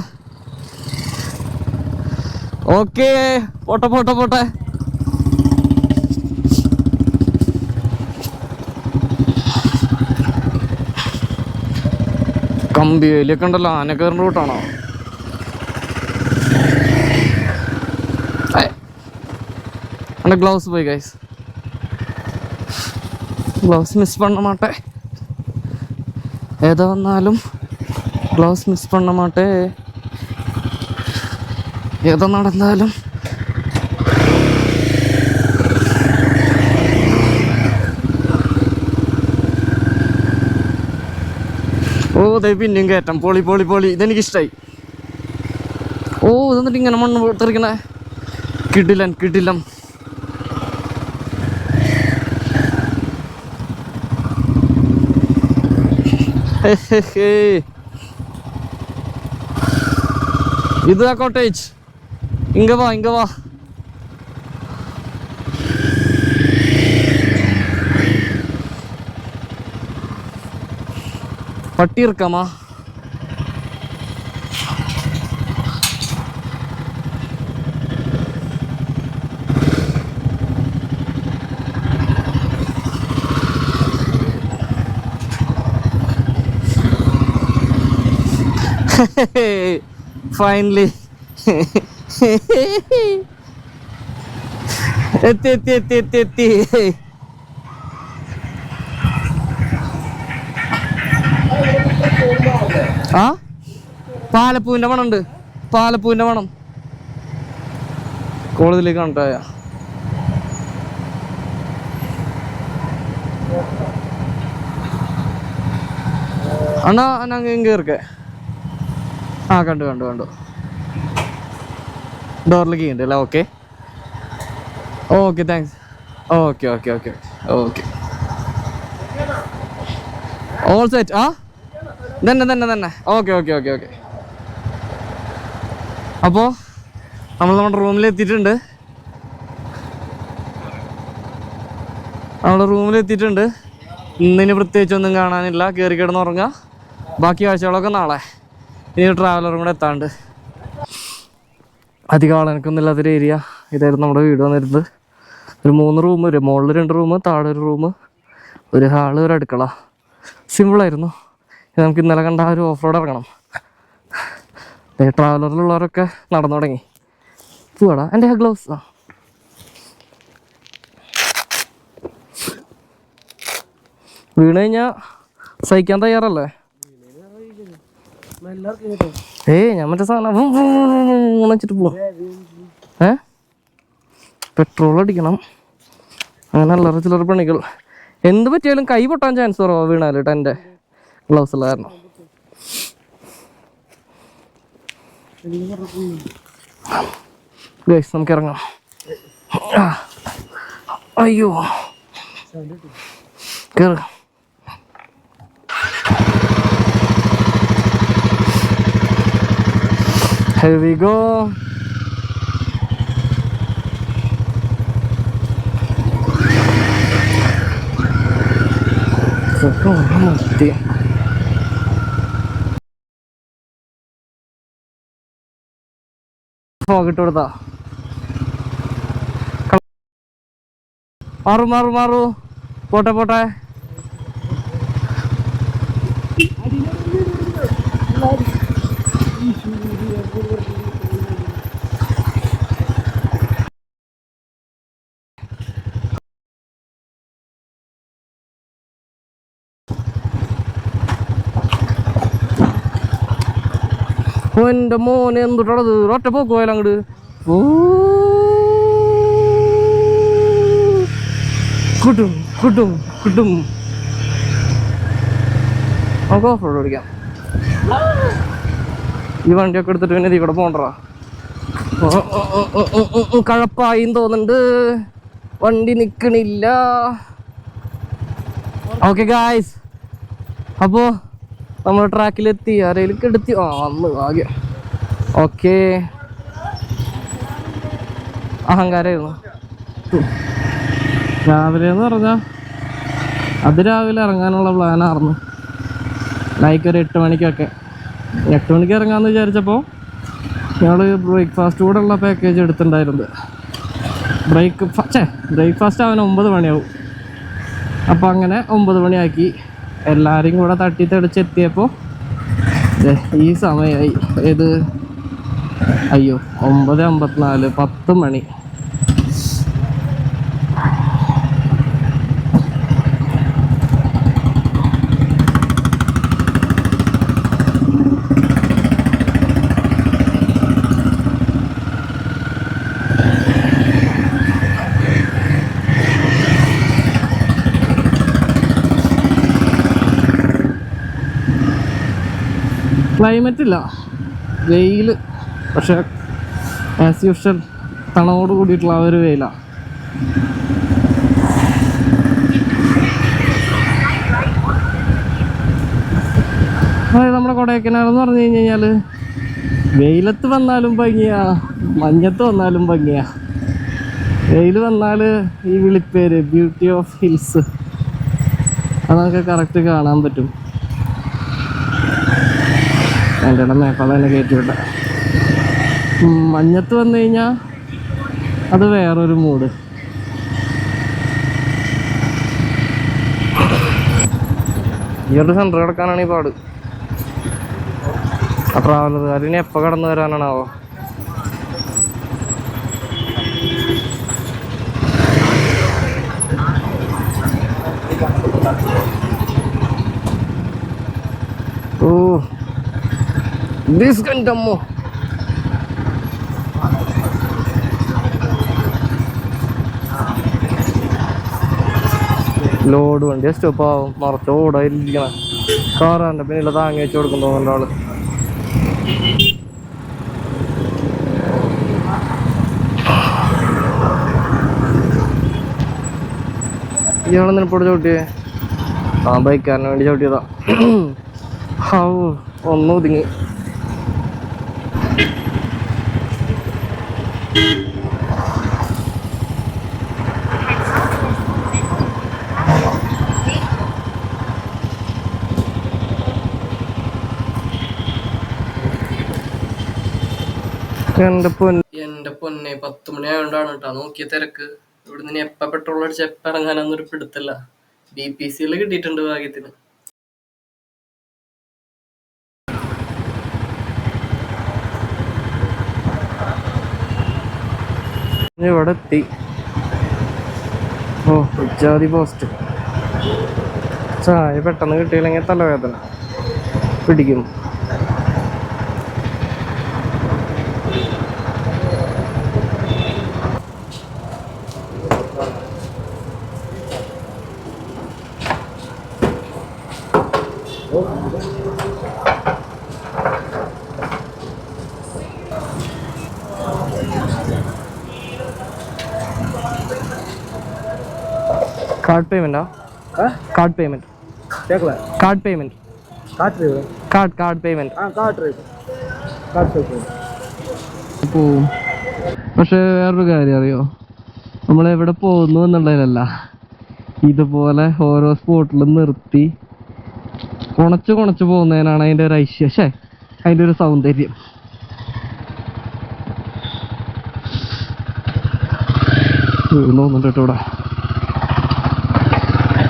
ഓക്കെ പോട്ടെ പോട്ടെ പോട്ടെ. കമ്പി വേലിയൊക്കെ ഉണ്ടല്ലോ. ആന കയറുന്ന റൂട്ടാണോ? എൻ്റെ ഗ്ലൗസ് പോയി ഗൈസ്. ഗ്ലൗസ് മിസ് பண்ண மாட்டேன். ஏதோ வந்தாலும் ഗ്ലൗസ് മിസ് பண்ண மாட்டேன். ഏതോ നടന്നാലും ഓ ദേ പിന്നെയും കയറ്റം. പൊളി പൊളി പൊളി. ഇതെനിക്കിഷ്ടായി. ഓ ഇതെന്നിട്ട് ഇങ്ങനെ മണ്ണ് തെറിക്കണേ. കിടിലൻ കിടിലം. ഇതാ കോട്ടേജ്. ഇങ്ങ വാ ഇങ്ങ വാ. പട്ടി ഇറക്കാമാ? ഫൈനലി എത്തി എത്തി എത്തി എത്തി എത്തി. ആ പാലപ്പൂവിന്റെ മണം ഉണ്ട്. പാലപ്പൂവിന്റെ മണം കോളേജിലേക്ക് കണ്ടായ. അണ്ണാ ഞങ്ങൾ കയറിക്കേ. ആ കണ്ടു കണ്ടു കണ്ടു. ഡോറിലേക്ക് ഉണ്ട് അല്ലേ? Okay okay thanks. Okay okay okay okay all set. ആ തന്നെ തന്നെ തന്നെ. Okay okay okay okay. അപ്പോൾ നമ്മൾ നമ്മുടെ റൂമിലെത്തിയിട്ടുണ്ട്. നമ്മുടെ റൂമിലെത്തിയിട്ടുണ്ട്. ഇന്നിന് പ്രത്യേകിച്ചൊന്നും കാണാനില്ല. കയറി കിടന്ന് ഉറങ്ങുക. ബാക്കി കാഴ്ചകളൊക്കെ നാളെ. ഇനി ട്രാവലറും കൂടെ എത്താണ്ട്. അധികം ആളെനക്കൊന്നും ഇല്ലാത്തൊരു ഏരിയ. ഇതായിരുന്നു നമ്മുടെ വീട് വന്നിരുന്നത്. ഒരു 3 റൂം. ഒരു മുകളിൽ 2 റൂം, താഴെ ഒരു റൂം, ഒരു ഹാള്, ഒരു അടുക്കള. സിമ്പിളായിരുന്നു. നമുക്ക് ഇന്നലെ കണ്ട ആ ഒരു ഓഫ് റോഡ് ഇറങ്ങണം. ട്രാവലറിലുള്ളവരൊക്കെ നടന്നു തുടങ്ങി. പോവാടാ എൻ്റെ ഗ്ലൗസ്. ആ വീണ് കഴിഞ്ഞാൽ സഹിക്കാൻ തയ്യാറല്ലേ? ഞാൻ മറ്റേ സാധനം വെച്ചിട്ട് പോവാം. പെട്രോൾ അടിക്കണം. അങ്ങനെ അല്ലറ ചില്ലറ പണികൾ. എന്ത് പറ്റിയാലും കൈ പൊട്ടാൻ ചാൻസ് കുറവാ വീണാല് കേട്ടോ, എൻ്റെ ഗ്ലൗസ് ഉള്ള കാരണം. ഗൈസ് നമുക്ക് ഇറങ്ങാം. അയ്യോ കേറ്. Here we go. ഫോഗിട്ട് കൊടുത്താ മാറു മാറു മാറു. പോട്ടെ പോട്ടെ. എൻ്റെ മോനെ എന്തുട്ടത് ഒറ്റ പോക്ക് പോയാലും അങ്ങോട്ട്. ഓ കിട്ടും കിട്ടും കിട്ടും. നമുക്ക് ഓഫ് റോഡ് ഓടിക്കാം. ഈ വണ്ടിയൊക്കെ എടുത്തിട്ട് പിന്നെ ഇതിൽ കൂടെ പോകണ്ടറാ. കഴപ്പായിന്ന് തോന്നുന്നുണ്ട്, വണ്ടി നിൽക്കണില്ല. ഓക്കെ ഗായ്സ്, അപ്പോൾ നമ്മൾ ട്രാക്കിലെത്തി. ആരെങ്കിലും കെടുത്തി വന്ന് ഭാഗ്യം. ഓക്കെ, അഹങ്കാരമായിരുന്നു. രാവിലെ എന്ന് പറഞ്ഞാൽ അതിരാവിലെ ഇറങ്ങാനുള്ള പ്ലാനായിരുന്നു. ലൈക്ക് ഒരു 8 മണിക്കൊക്കെ. 8 മണിക്ക് ഇറങ്ങാമെന്ന് വിചാരിച്ചപ്പോൾ ഞങ്ങൾ ബ്രേക്ക്ഫാസ്റ്റ് കൂടെ ഉള്ള പാക്കേജ് എടുത്തിട്ടുണ്ടായിരുന്നത്. ബ്രേക്ക്ഫാസ്റ്റ് അവൻ 9 മണിയാവും. അപ്പോൾ അങ്ങനെ 9 മണിയാക്കി. എല്ലാവരെയും കൂടെ തട്ടി തെളിച്ചെത്തിയപ്പോൾ ഈ സമയമായി. ഏത് അയ്യോ 9:54, 10 മണി. ക്ലൈമറ്റ് ഇല്ല, വെയിൽ. പക്ഷെ ആസ് യൂഷ്വൽ തണവോട് കൂടിയിട്ടുള്ള ആ ഒരു വെയിലാണ്. അതായത് നമ്മുടെ കൊടൈക്കനാൽ എന്ന് പറഞ്ഞു കഴിഞ്ഞാൽ വെയിലത്ത് വന്നാലും ഭംഗിയാ, മഞ്ഞത്ത് വന്നാലും ഭംഗിയാ. വെയിൽ വന്നാൽ ഈ വിളിപ്പേര് ബ്യൂട്ടി ഓഫ് ഹിൽസ് അതൊക്കെ കറക്റ്റ് കാണാൻ പറ്റും. എൻ്റെ ഇടം മേപ്പാട് തന്നെ കയറ്റി വിട്ട. മഞ്ഞത്ത് വന്നു കഴിഞ്ഞാൽ അത് വേറൊരു മൂഡ്. ഈ ഒരു സെൻറ്റർ കിടക്കാനാണ് ഈ പാട്. ആ ട്രാവലറുകാരിന് എപ്പോൾ കടന്നു വരാനാണാവോ. ഓ ദിസ് കണ്ടമ്മോ. ലോഡ് വണ്ടി സ്റ്റോപ്പ് ആവും, നിറച്ച് ഓടായിരിക്കണം. കാറാൻ്റെ പിന്നില്ല താങ്ങി വെച്ച് കൊടുക്കും തോന്നുന്ന ആള്. ഇയാളെന്തിനെ ഇപ്പോൾ ചവിട്ടിയേ? ആ ബൈക്കാരന് വേണ്ടി ചവിട്ടിയതാ. ഒന്നും ഒതുങ്ങി. എൻ്റെ പൊന്നെ 10 മണി ആയതുകൊണ്ടാണ് കേട്ടോ നോക്കിയ തിരക്ക്. ഇവിടെ നിന്ന് എപ്പോൾ പെട്രോൾ അടിച്ച് എപ്പോൾ ഇറങ്ങാനൊന്നും ഒരു പിടുത്തല്ല. BPCL കിട്ടിയിട്ടുണ്ട് ഭാഗ്യത്തിന്. ഇവിടെ എത്തി. ഓ ഉച്ചാതി പോസ്റ്റ്. ചായ പെട്ടെന്ന് കിട്ടിയില്ലെങ്കിൽ തലവേദന പിടിക്കും. Card payment card payment card payment card payment പോവും. പക്ഷെ വേറൊരു കാര്യം അറിയോ, നമ്മളെവിടെ പോകുന്നു എന്നുള്ളതിലല്ല, ഇതുപോലെ ഓരോ സ്പോട്ടിലും നിർത്തി കുണച്ച് പോകുന്നതിനാണ് അതിൻ്റെ ഒരു ഐശ്വര്യം, അതിൻ്റെ ഒരു സൗന്ദര്യം. തോന്നുന്നുണ്ട് കേട്ടോ ഇവിടെ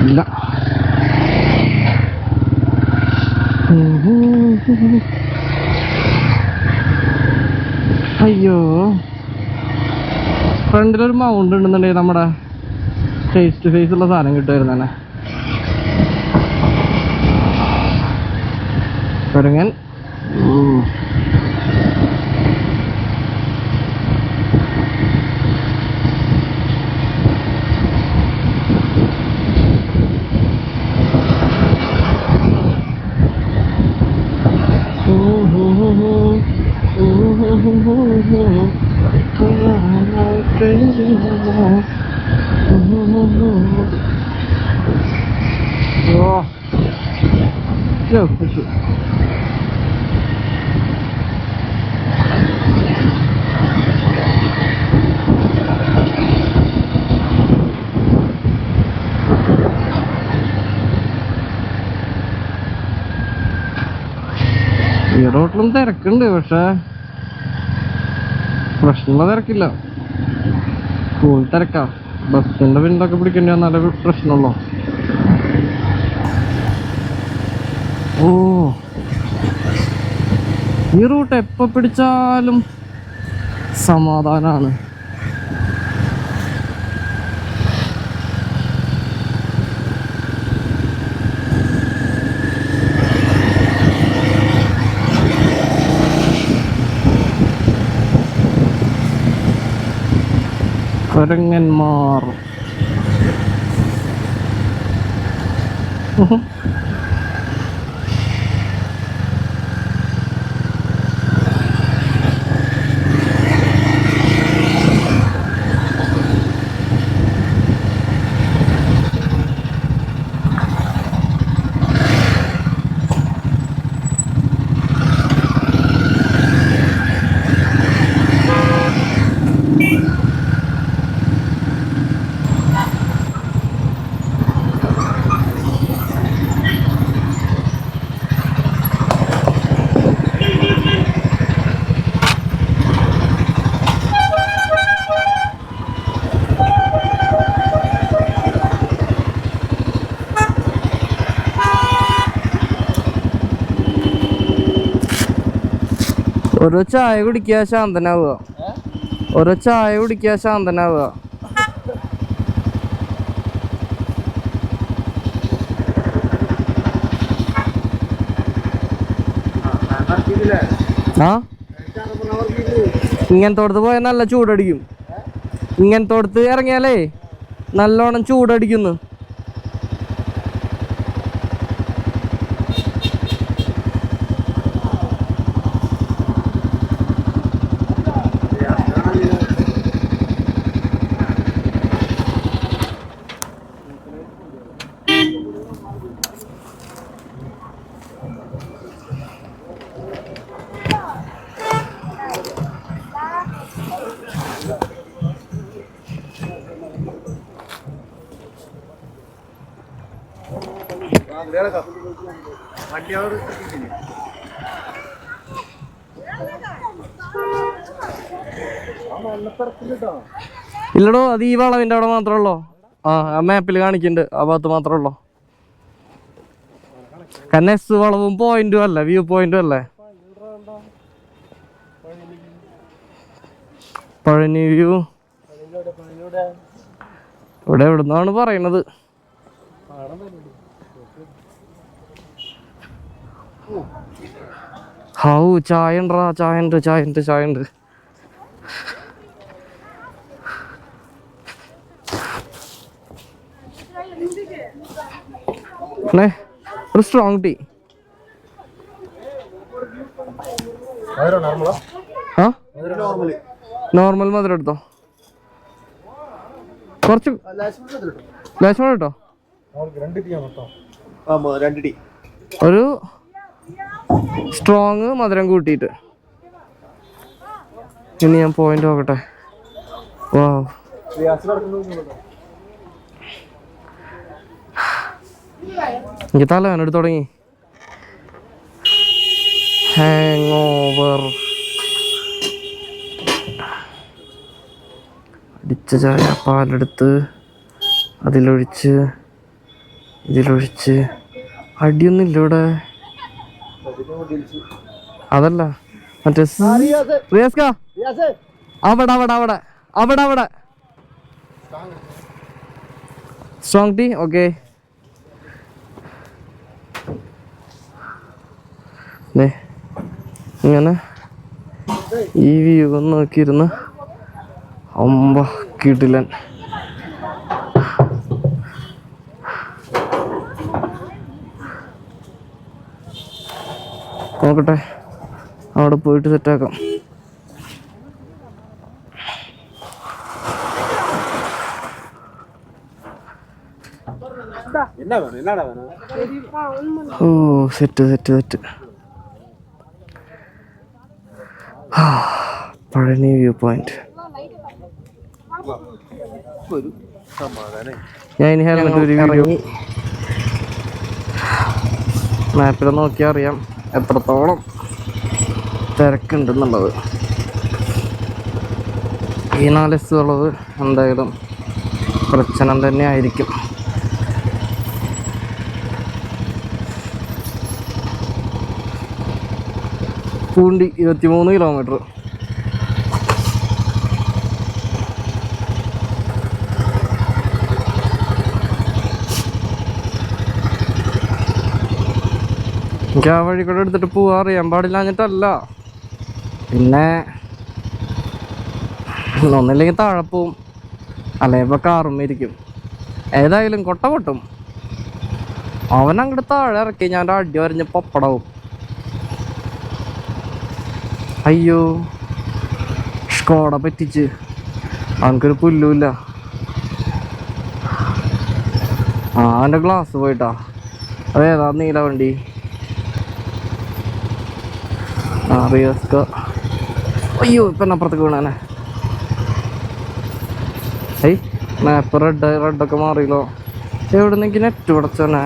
ഇല്ല. അയ്യോ, ഫ്രണ്ടിലൊരു മൗണ്ട് ഉണ്ടെന്നുണ്ടെങ്കിൽ നമ്മുടെ ഫേസ് ടു ഫേസ് ഉള്ള സാധനം കിട്ടുമായിരുന്നു തന്നെ. കുരങ്ങൻ ഈ റോട്ടിലും തിരക്കുണ്ട്, പക്ഷെ പ്രശ്നമുള്ള തിരക്കില്ല. സ്കൂൾ തിരക്കാ, ബസ്സിന്റെ പിന്നൊക്കെ പിടിക്കേണ്ടി വന്നാലേ പ്രശ്നമുള്ളൂ. ഓ, ഈ റൂട്ട് എപ്പോ പിടിച്ചാലും സമാധാനാണ്. കുരങ്ങന്മാർ ഓരോ ചായ കുടിക്കുക ശാന്തനാവുക, ഓരോ ചായ കുടിക്കുക ശാന്തനാവുക. ആ, ഇങ്ങനത്തോടത്ത് പോയാൽ നല്ല ചൂടടിക്കും. ഇങ്ങനത്തോടത്ത് ഇറങ്ങിയാലേ നല്ലോണം ചൂടടിക്കുന്നു. ഇല്ലടോ, അത് ഈ വളവിന്റെ അവിടെ മാത്രമേ ഉള്ളൂ. ആ മാപ്പിൽ കാണിക്കുന്നുണ്ട്, ആ ഭാഗത്ത് മാത്രമേ ഉള്ളൂ. കാരണം എസ് വളവും പോയിന്റും അല്ലേ, വ്യൂ പോയിന്റും അല്ലേ. പഴനി വ്യൂ ഇവിടെ എവിടുന്നാണ് പറയണത്. ഹൗ, ചായ ഉണ്ടാ, ചായ ഉണ്ട്, ചായ ഉണ്ട്, ചായ ഉണ്ട്. ഒരു സ്ട്രോങ് ടീ. ആ നോർമൽ മധുരം എടുത്തോ, കുറച്ച് ലേശം കേട്ടോ. ഒരു സ്ട്രോങ് മധുരം കൂട്ടിയിട്ട്. ഇനി ഞാൻ പോയിന്റ് നോക്കട്ടെ. വാ, എനിക്ക് തലവേദന എടുത്ത് തുടങ്ങി. Hang over. അടിച്ച ചായ പാലെടുത്ത് അതിലൊഴിച്ച് ഇതിലൊഴിച്ച്. അടിയൊന്നുമില്ല ഇവിടെ. അതല്ല മറ്റേ അവിടെ അവിടെ അവിടെ അവിടെ അവിടെ സ്ട്രോങ് ടീ. ഓക്കെ, ഇങ്ങനെ ഈ വ്യൂ ഒന്ന് നോക്കിയിരുന്ന് അമ്പ കിടിലൻ. നോക്കട്ടെ, അവിടെ പോയിട്ട് സെറ്റാക്കാം. ഓ set set set. Palani view point. ഞാൻ ഇനി ഹെൽമെറ്റ് ഒരു വീഡിയോ മാപ്പിൽ നോക്കിയാൽ അറിയാം എത്രത്തോളം തിരക്കുണ്ടെന്നുള്ളത്. ഈ 4 ബസ് ഉള്ളത് എന്തായാലും പ്രശ്നം തന്നെ ആയിരിക്കും. പൂണ്ടി 23 കിലോമീറ്റർ. എനിക്ക് ആ വഴി കൂടെ എടുത്തിട്ട് പോവാൻ അറിയാൻ പാടില്ലാഞ്ഞിട്ടല്ല, പിന്നെ ഒന്നില്ലെങ്കിൽ താഴെ പോവും, അല്ലെങ്കിൽ ഇപ്പോൾ കാറും ഇരിക്കും. ഏതായാലും കൊട്ട പൊട്ടും. അവനങ്ങോട്ട് താഴെ ഇറക്കി ഞാൻ അടി വരഞ്ഞ് പപ്പടാവും. അയ്യോ, സ്കോഡ പറ്റിച്ച്. അവനക്കൊരു പുല്ലുമില്ല. അവൻ്റെ ഗ്ലാസ് പോയിട്ടാ. അതേതാ നീല വണ്ടി? റിയസ്ക. അയ്യോ, ഇപ്പം അപ്പുറത്തേക്ക് വീണേ. ഏയ് മാപ്പ് റെഡൊക്കെ മാറിയല്ലോ. എവിടെ നിന്നെനിക്ക് നെറ്റ് പിടച്ചോനെ.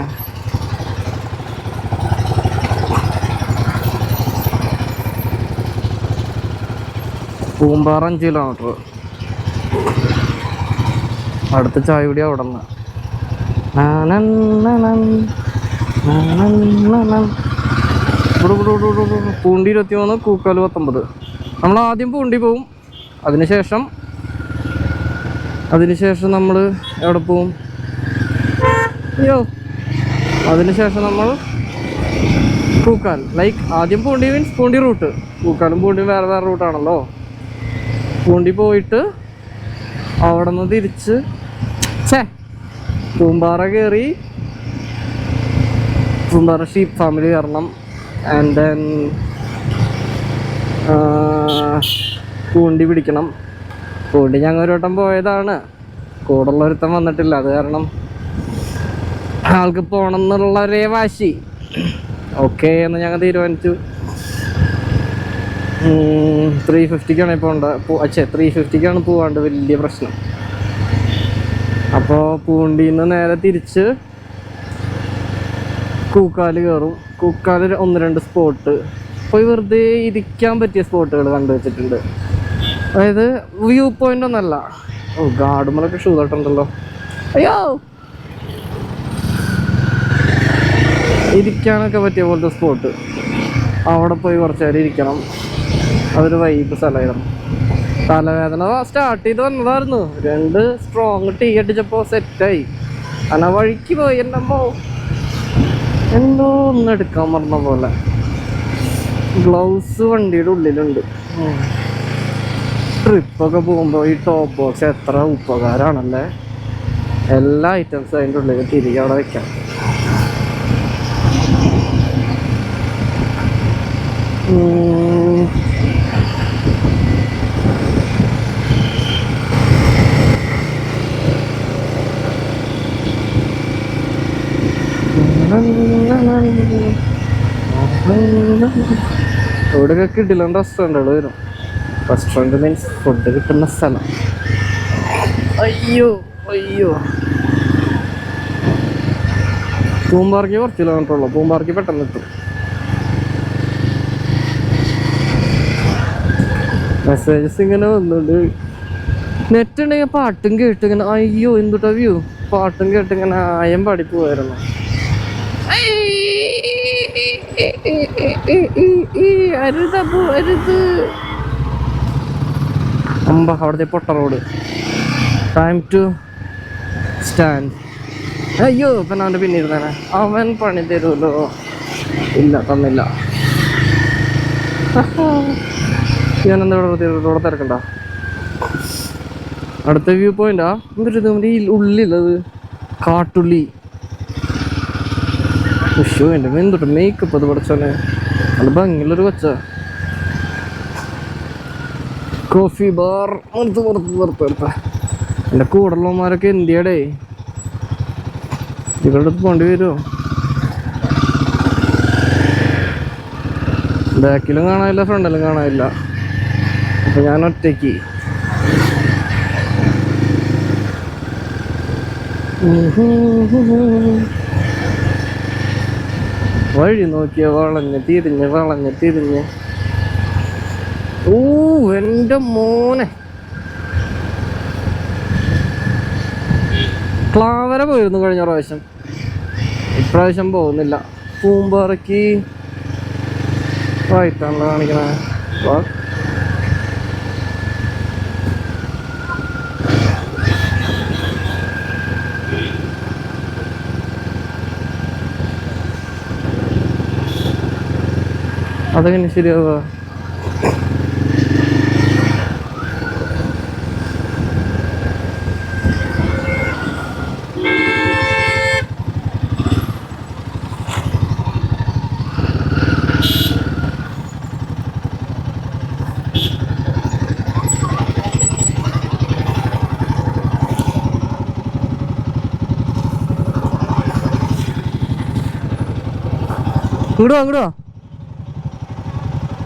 പൂമ്പാറ 5 കിലോമീറ്റർ. അടുത്ത ചായ കൂടി അവിടെ നിന്ന്. പൂണ്ടി 23, കൂക്കാല് 19. നമ്മൾ ആദ്യം പൂണ്ടി പോവും, അതിനുശേഷം നമ്മൾ എവിടെ പോവും? അയ്യോ, അതിനുശേഷം നമ്മൾ കൂക്കാൽ. ലൈക്ക് ആദ്യം പൂണ്ടി മീൻസ് പൂണ്ടി റൂട്ട്. കൂക്കാലും പൂണ്ടിയും വേറെ വേറെ റൂട്ടാണല്ലോ. പൂണ്ടി പോയിട്ട് അവിടെ നിന്ന് തിരിച്ച് പൂമ്പാറ കയറി പൂമ്പാറ ഷീപ്പ് ഫാമിലി കയറണം. ആൻഡ് ദെൻ പൂണ്ടി പിടിക്കണം. പൂണ്ടി ഞങ്ങൾ ഒരു വട്ടം പോയതാണ്, കൂടുള്ള ഒരുത്തം വന്നിട്ടില്ല. അത് കാരണം ആൾക്ക് പോകണം എന്നുള്ള ഒരേ വാശി. ഓക്കെ എന്ന് ഞങ്ങൾ തീരുമാനിച്ചു. 350ക്കാണ് ഇപ്പോൾ 350ക്കാണ് പോവാണ്ട് വലിയ പ്രശ്നം. അപ്പോൾ പൂണ്ടിയിൽ നിന്ന് നേരെ തിരിച്ച് കൂക്കാല് കയറും. കൂക്കാല് 1-2 സ്പോട്ട് പോയി വെറുതെ ഇരിക്കാൻ പറ്റിയ സ്പോട്ടുകൾ കണ്ടുവച്ചിട്ടുണ്ട്. അതായത് വ്യൂ പോയിന്റ് ഒന്നല്ല. ഓ, ഗാർഡുമലൊക്കെ ഷൂ തട്ടുണ്ടല്ലോ. അയ്യോ, ഇരിക്കാനൊക്കെ പറ്റിയ പോലത്തെ സ്പോട്ട്. അവിടെ പോയി കുറച്ച് നേരം ഇരിക്കണം. അതൊരു വൈബ് സ്ഥലമായിരുന്നു. തലവേദന സ്റ്റാർട്ട് ചെയ്ത് വന്നതായിരുന്നു. 2 സ്ട്രോങ് ടീ അടിച്ചപ്പോൾ സെറ്റായി. അങ്ങനെ വഴിക്ക് പോയി എന്നപ്പോ എന്തോ ഒന്ന് എടുക്കാൻ പറഞ്ഞ പോലെ. ഗ്ലൗസ് വണ്ടിയുടെ ഉള്ളിലുണ്ട്. ട്രിപ്പൊക്കെ പോകുമ്പോൾ ഈ ടോപ്പ് ബോക്സ് എത്ര ഉപകാരമാണല്ലേ. എല്ലാ ഐറ്റംസും അതിൻ്റെ ഉള്ളിൽ തിരികെ അവിടെ വെക്കാം. ഇവിടെയൊക്കെ കിട്ടില്ല റെസ്റ്റോറൻറ്റുകൾ വരും. റെസ്റ്റോറൻറ്റ് മീൻസ് ഫുഡ് കിട്ടുന്ന സ്ഥലം. അയ്യോ അയ്യോ, പൂമ്പാറയ്ക്ക് കുറച്ച് കിലോമീറ്റർ ഉള്ളു. പൂമ്പാറയ്ക്ക് പെട്ടെന്ന് എത്തും. മെസ്സേജസ് ഇങ്ങനെ വന്നുണ്ട്. നെറ്റ് ഉണ്ടെങ്കിൽ പാട്ടും കേട്ടിങ്ങനെ, അയ്യോ എന്തുട്ടാ വ്യൂ, പാട്ടും കേട്ടിങ്ങനെ ആയം പാടി പോവായിരുന്നു. അരുതപ്പോ അരുത്. അവിടുത്തെ പൊട്ട റോഡ്. Time to stand. അയ്യോ ഇപ്പം അവൻ്റെ പിന്നെ ഇരുന്നേനെ. അവൻ പണി തരുമല്ലോ. ഇല്ല, തന്നില്ല. ഞാനെന്താ ഇവിടെ തിരക്കണ്ട. അടുത്ത വ്യൂ പോയിന്റാ. എന്തൊരു ഈ ഉള്ളിലത് കാട്ടുള്ളി. ഉഷോ എൻ്റെ എന്തൊട്ട് മേക്കപ്പ് അത് പഠിച്ചോനെ. അത് ഭംഗിയുള്ളൊരു കൊച്ച. കോഫി ബാർ പുറത്ത് എൻ്റെ കൂടെയുള്ളവന്മാരൊക്കെ എന്തിയടേ. ഇവരുടെ അടുത്ത് പോണ്ടി വരുമോ? ബാക്കിലും കാണാനില്ല, ഫ്രണ്ടിലും കാണാനില്ല. അപ്പൊ ഞാൻ ഒറ്റയ്ക്ക്. വഴി നോക്കിയ വളഞ്ഞ് തിരിഞ്ഞ്. ഓ എൻ്റെ മോനെ, ക്ലാവര പോയിരുന്നു കഴിഞ്ഞ പ്രാവശ്യം. ഇപ്രാവശ്യം പോകുന്നില്ല. പൂമ്പാറയ്ക്ക് വായിട്ടാണല്ലോ കാണിക്കണേ. അതെങ്ങനെ ശരിയാവുക?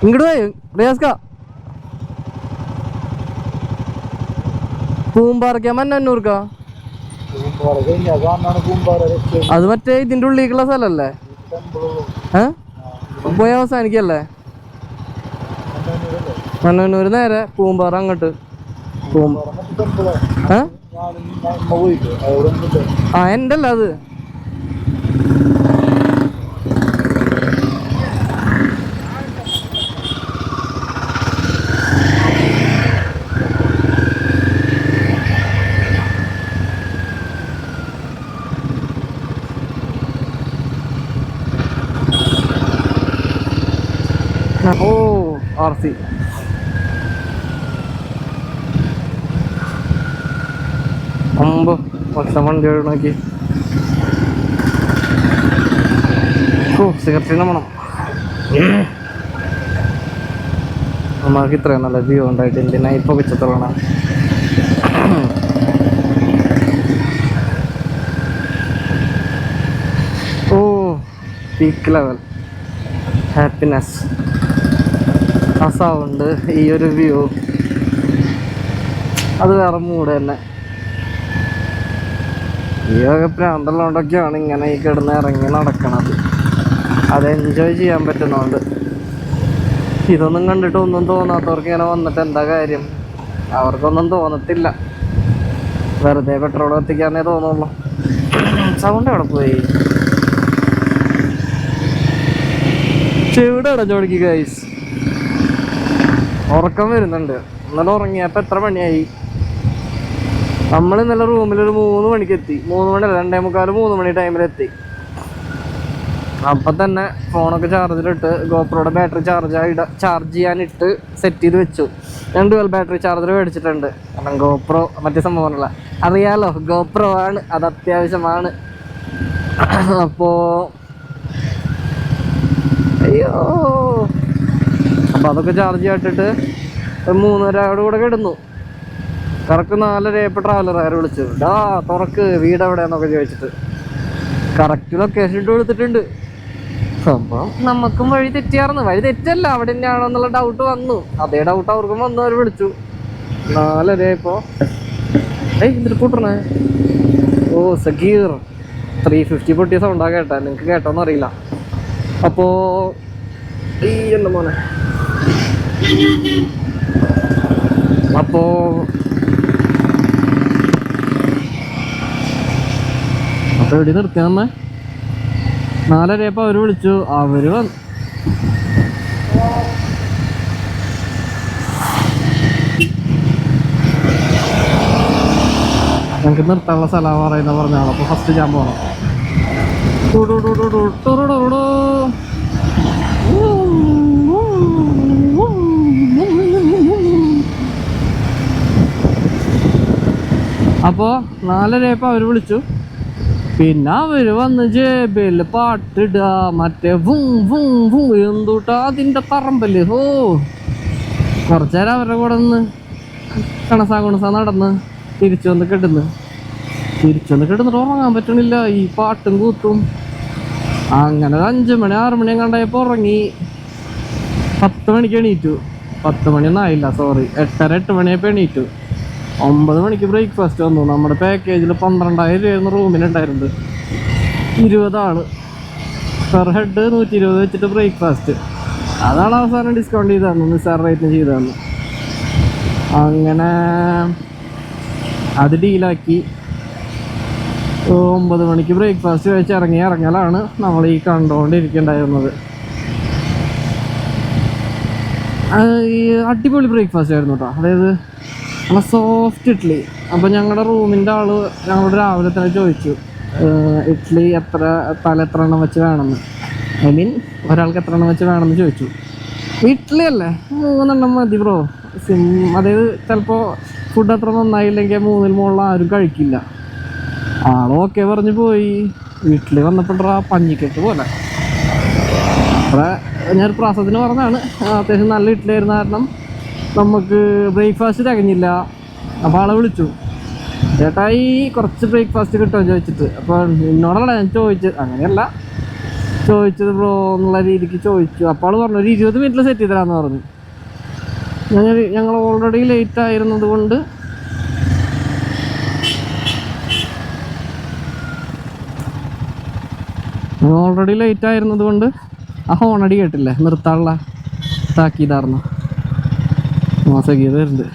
ഇങ്ങോട്ട് പോയി റിയാസ്ക. പൂമ്പാറയ്ക്കാ മന്നൂർക്കാ? അത് മറ്റേ ഇതിന്റെ ഉള്ളിലേക്കുള്ള സ്ഥലല്ലേ? പോയി അവസാനിക്കല്ലേ? മന്നൂര് നേരെ പൂമ്പാറ അങ്ങോട്ട്. എൻ്റെ അല്ല അത്. ഓ RC. പക്ഷെ വണ്ടി നോക്കി. ഓ സിഗരറ്റിന് മണം. നമുക്ക് ഇത്രയും നല്ല വ്യൂ ഉണ്ടായിട്ട് എന്തിനാ ഇപ്പൊ വെച്ചത്തോളണം. ഓ പീക്ക് ലെവൽ ഹാപ്പിനെസ്. ആ സൗണ്ട്, ഈ ഒരു വ്യൂ, അത് വേറെ മൂഡ് തന്നെ. ഈ വക പ്രാന്തമുള്ളതുകൊണ്ടൊക്കെയാണ് ഇങ്ങനെ ഈ കിടന്ന് ഇറങ്ങി നടക്കണത്. അത് എൻജോയ് ചെയ്യാൻ പറ്റുന്നതുകൊണ്ട്. ഇതൊന്നും കണ്ടിട്ട് ഒന്നും തോന്നാത്തവർക്ക് ഇങ്ങനെ വന്നിട്ട് എന്താ കാര്യം? അവർക്കൊന്നും തോന്നത്തില്ല. വെറുതെ പെട്രോൾ കത്തിക്കാനേ തോന്നുള്ളൂ. സൗണ്ട് എവിടെ പോയി? ചെവിടെ അടഞ്ഞോടിക്ക് ഗൈസ്. ഉറക്കം വരുന്നുണ്ട്. ഇന്നലെ ഉറങ്ങിയപ്പോൾ എത്ര മണിയായി? നമ്മൾ ഇന്നലെ റൂമിലൊരു 3 മണിക്ക് എത്തി. 3 മണി 2:45 3 മണി ടൈമിലെത്തി. അപ്പം തന്നെ ഫോണൊക്കെ ചാർജിലിട്ട് ഗോപ്രോയുടെ ബാറ്ററി ചാർജ് ചെയ്യാനിട്ട് സെറ്റ് ചെയ്ത് വെച്ചു. ഞാൻ ഡുവൽ ബാറ്ററി ചാർജർ മേടിച്ചിട്ടുണ്ട്. കാരണം ഗോപ്രോ മറ്റേ സംഭവമല്ല, അറിയാലോ, ഗോപ്രോ ആണ്, അത് അത്യാവശ്യമാണ്. അപ്പോൾ അയ്യോ, അപ്പം അതൊക്കെ ചാർജ് ചെയ്തിട്ട് 3:30 കൂടെ കിടന്നു. കറക്റ്റ് 4:30 ട്രാവലർ ആര് വിളിച്ചു, ഡാ തുറക്ക് വീട് എവിടെയാന്നൊക്കെ ചോദിച്ചിട്ട്. കറക്റ്റ് ലൊക്കേഷൻ ഇട്ട് കൊടുത്തിട്ടുണ്ട്. സംഭവം നമുക്കും വഴി തെറ്റിയായിരുന്നു. വഴി തെറ്റല്ല, അവിടെ തന്നെയാണോ എന്നുള്ള ഡൗട്ട് വന്നു. അതേ ഡൗട്ട് അവർക്കും വന്നു. അവർ വിളിച്ചു 4:30 ഇപ്പോ. എന്നിട്ട് കൂട്ടണേ. ഓ സഗീർ 350 പൊട്ടിയ സൗണ്ടാ കേട്ടാ. നിങ്ങക്ക് കേട്ടോന്ന് അറിയില്ല. അപ്പോ ഈ എന്താ മോനെ അപ്പോ എവിടെ നിർത്തിയ നമ്മ 4:30 അവര് വിളിച്ചു. അവര് വന്നു. ഞങ്ങൾക്ക് നിർത്താനുള്ള സ്ഥലം പറയുന്ന പറഞ്ഞാൽ. അപ്പൊ ഫസ്റ്റ് ഞാൻ പോണം. അപ്പോൾ 4:30 അവർ വിളിച്ചു. പിന്നെ അവര് വന്ന് ജേബില് പാട്ടിടുക, മറ്റേ എന്തൂട്ടാ അതിൻ്റെ പറമ്പല്. ഓ കുറച്ചേരം അവരുടെ കൂടെ നിന്ന് കണസാ നടന്ന് തിരിച്ചു വന്ന് കിടന്നിട്ട് ഉറങ്ങാൻ പറ്റണില്ല. ഈ പാട്ടും കൂത്തും. അങ്ങനെ 5 മണി 6 മണി കണ്ടായപ്പോൾ ഉറങ്ങി. 10 മണിക്ക് എണീറ്റു. 10 മണിയൊന്നും ആയില്ല, സോറി 8:30 മണിയായപ്പോൾ എണീറ്റു. 9 മണിക്ക് ബ്രേക്ക്ഫാസ്റ്റ് വന്നു. നമ്മുടെ പാക്കേജിൽ 12,000 രൂപയായിരുന്നു റൂമിനുണ്ടായിരുന്നത്. 20 ആള് പെർ ഹെഡ് 120 വെച്ചിട്ട് ബ്രേക്ക്ഫാസ്റ്റ്. അതാണ് അവസാനം ഡിസ്കൗണ്ട് ചെയ്ത് തന്നു, നിസ്സാര റേറ്റിന് ചെയ്ത് തന്നു. അങ്ങനെ അത് ഡീലാക്കി 9 മണിക്ക് ബ്രേക്ക്ഫാസ്റ്റ് കഴിച്ച് ഇറങ്ങലാണ് നമ്മൾ ഈ കണ്ടുകൊണ്ടിരിക്കേണ്ടായിരുന്നത്. ഈ അടിപൊളി ബ്രേക്ക്ഫാസ്റ്റ് ആയിരുന്നു കേട്ടോ. അതായത് നല്ല സോഫ്റ്റ് ഇഡ്ഡലി. അപ്പോൾ ഞങ്ങളുടെ റൂമിൻ്റെ ആള് ഞങ്ങളോട് രാവിലെ തന്നെ ചോദിച്ചു ഇഡ്ഡലി എത്ര എണ്ണം വെച്ച് വേണമെന്ന്. ഐ മീൻ ഒരാൾക്ക് എത്ര എണ്ണം വെച്ച് വേണമെന്ന് ചോദിച്ചു. ഇഡ്ഡലി അല്ലേ 3 എണ്ണം മതി ബ്രോ. അതായത് ചിലപ്പോൾ ഫുഡ് അത്ര നന്നായില്ലെങ്കിൽ 3-ൽ മുകളിൽ ആരും കഴിക്കില്ല. ആളോക്കെ പറഞ്ഞു പോയി. വീട്ടിൽ വന്നപ്പോഴാ പഞ്ഞിക്കെട്ട് പോലെ. അത്ര ഞാനൊരു പ്രാസത്തിന് പറഞ്ഞാണ്. അത്യാവശ്യം നല്ല ഇഡ്ഡലി ആയിരുന്ന കാരണം നമുക്ക് ബ്രേക്ക്ഫാസ്റ്റ് തികഞ്ഞില്ല. അപ്പോൾ ആളെ വിളിച്ചു, ചേട്ടായി കുറച്ച് ബ്രേക്ക്ഫാസ്റ്റ് കിട്ടുമോ ചോദിച്ചിട്ട്. അപ്പോൾ എന്നോടല്ല ഞാൻ ചോദിച്ചത് ബ്രോ എന്നുള്ള രീതിക്ക് ചോദിച്ചു. അപ്പോൾ ആൾ പറഞ്ഞു ഒരു 20 മിനിറ്റിൽ സെറ്റ് ചെയ്ത് തരാമെന്ന് പറഞ്ഞു. ഞങ്ങൾ ഓൾറെഡി ലേറ്റ് ആയിരുന്നത് കൊണ്ട് ആ ഹോണടി കേട്ടില്ലേ, നിർത്താനുള്ള താക്കീതായിരുന്നു. മാസഗീത വരുന്നുണ്ട്.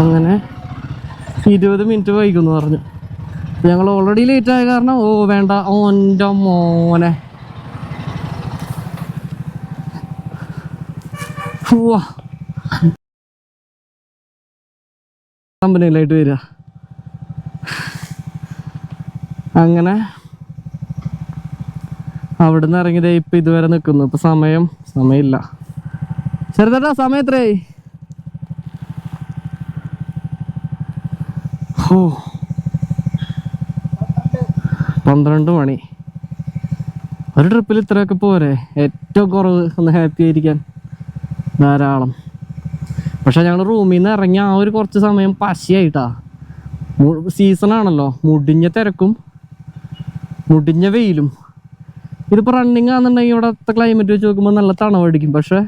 അങ്ങനെ 20 മിനിറ്റ് വൈകുമെന്ന് പറഞ്ഞു. ഞങ്ങൾ ഓൾറെഡി ലേറ്റ് ആയ കാരണം വേണ്ട ഓൻ്റെ മോനെ കമ്പനിയിലായിട്ട് വരിക. അങ്ങനെ അവിടെ നിന്ന് ഇറങ്ങിയതേ ഇപ്പം ഇതുവരെ നിൽക്കുന്നു. ഇപ്പം സമയമില്ല. ചെറുതേട്ടാ സമയം എത്രയായി? 12 മണി. ഒരു ട്രിപ്പിൽ ഇത്രയൊക്കെ പോരെ? ഏറ്റവും കുറവ് ഒന്ന് ഹാപ്പി ആയിരിക്കാൻ ധാരാളം. പക്ഷെ ഞങ്ങൾ റൂമിൽ നിന്ന് ഇറങ്ങിയ ആ ഒരു കുറച്ച് സമയം പശയായിട്ടാ. സീസണാണല്ലോ, മുടിഞ്ഞ തിരക്കും മുടിഞ്ഞ വെയിലും. ഇതിപ്പോൾ റണ്ണിങ് ആണെന്നുണ്ടെങ്കിൽ ഇവിടുത്തെ ക്ലൈമറ്റ് വെച്ച് നോക്കുമ്പോൾ നല്ല തണവടിക്കും. പക്ഷെ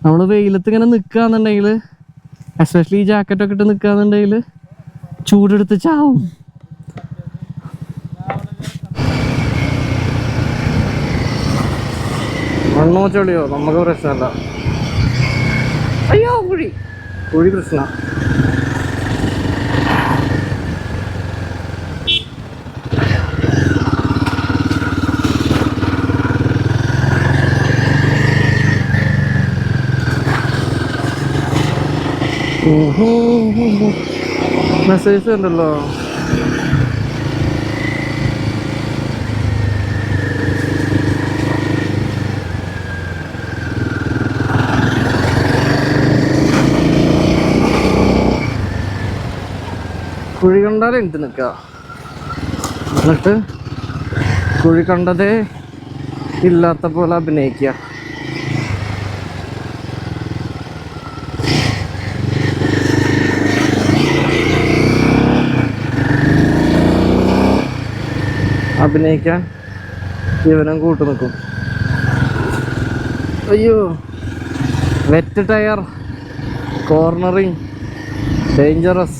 നമ്മൾ വെയിലത്ത് ഇങ്ങനെ നിൽക്കുകയെന്നുണ്ടെങ്കിൽ, എസ്പെഷ്യലി ഈ ജാക്കറ്റൊക്കെ ഇട്ട് നിൽക്കുകയെന്നുണ്ടെങ്കിൽ ചൂടെടുത്ത് ചാവും. മണ്ണോ ചെളിയോ നമുക്ക് പ്രശ്നമല്ല. അയ്യോ കുഴി പ്രശ്ന. മെസ്സേജ് ഉണ്ടല്ലോ. കുഴി കണ്ടാൽ എനിക്ക് നിൽക്കുക, എന്നിട്ട് കുഴി കണ്ടതേ ഇല്ലാത്ത പോലെ അഭിനയിക്കുക. അഭിനയിക്കാൻ ഇവനും കൂട്ടു നിൽക്കും. അയ്യോ, വെറ്റ് ടയർ, കോർണറിങ്, ഡേഞ്ചറസ്.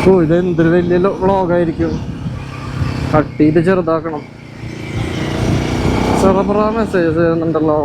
ഓ, ഇതെന്തൊരു വലിയ വ്ളോഗായിരിക്കും. കട്ട് ചെയ്ത് ചെറുതാക്കണം. സെറബ്ര മെസ്സേജ് ചെയ്യുന്നുണ്ടല്ലോ.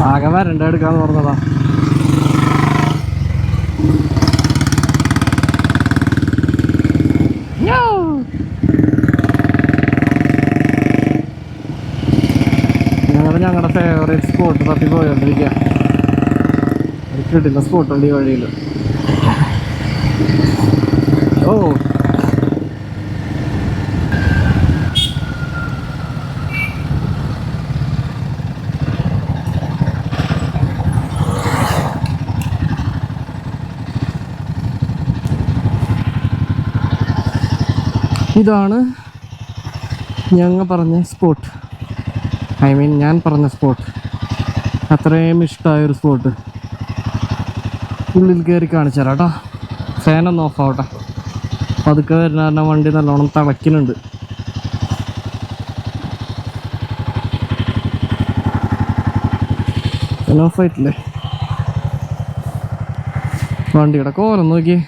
ആകെ വരണ്ട എടുക്കാന്ന് പറഞ്ഞതാ. ഞങ്ങളുടെ ഫേവറേറ്റ് സ്പോട്ട് തപ്പി പോയോണ്ടിരിക്കുക. കിട്ടില്ല സ്പോട്ടുണ്ട് ഈ വഴിയിൽ. ഓ, ഇതാണ് ഞങ്ങൾ പറഞ്ഞ സ്പോട്ട്. ഞാൻ പറഞ്ഞ സ്പോട്ട്. അത്രയും ഇഷ്ടമായൊരു സ്പോട്ട്. ഉള്ളിൽ കയറി കാണിച്ചു തരാം കേട്ടോ. ഫാനൊന്ന് ഓഫ് ആവട്ടെ. പതുക്കെ വരുന്ന കാരണം വണ്ടി നല്ലോണം തിളയ്ക്കുന്നുണ്ട്. ഫാൻ ഓഫ് ആയിട്ടില്ലേ? വണ്ടിയുടെ കോലം നോക്കി.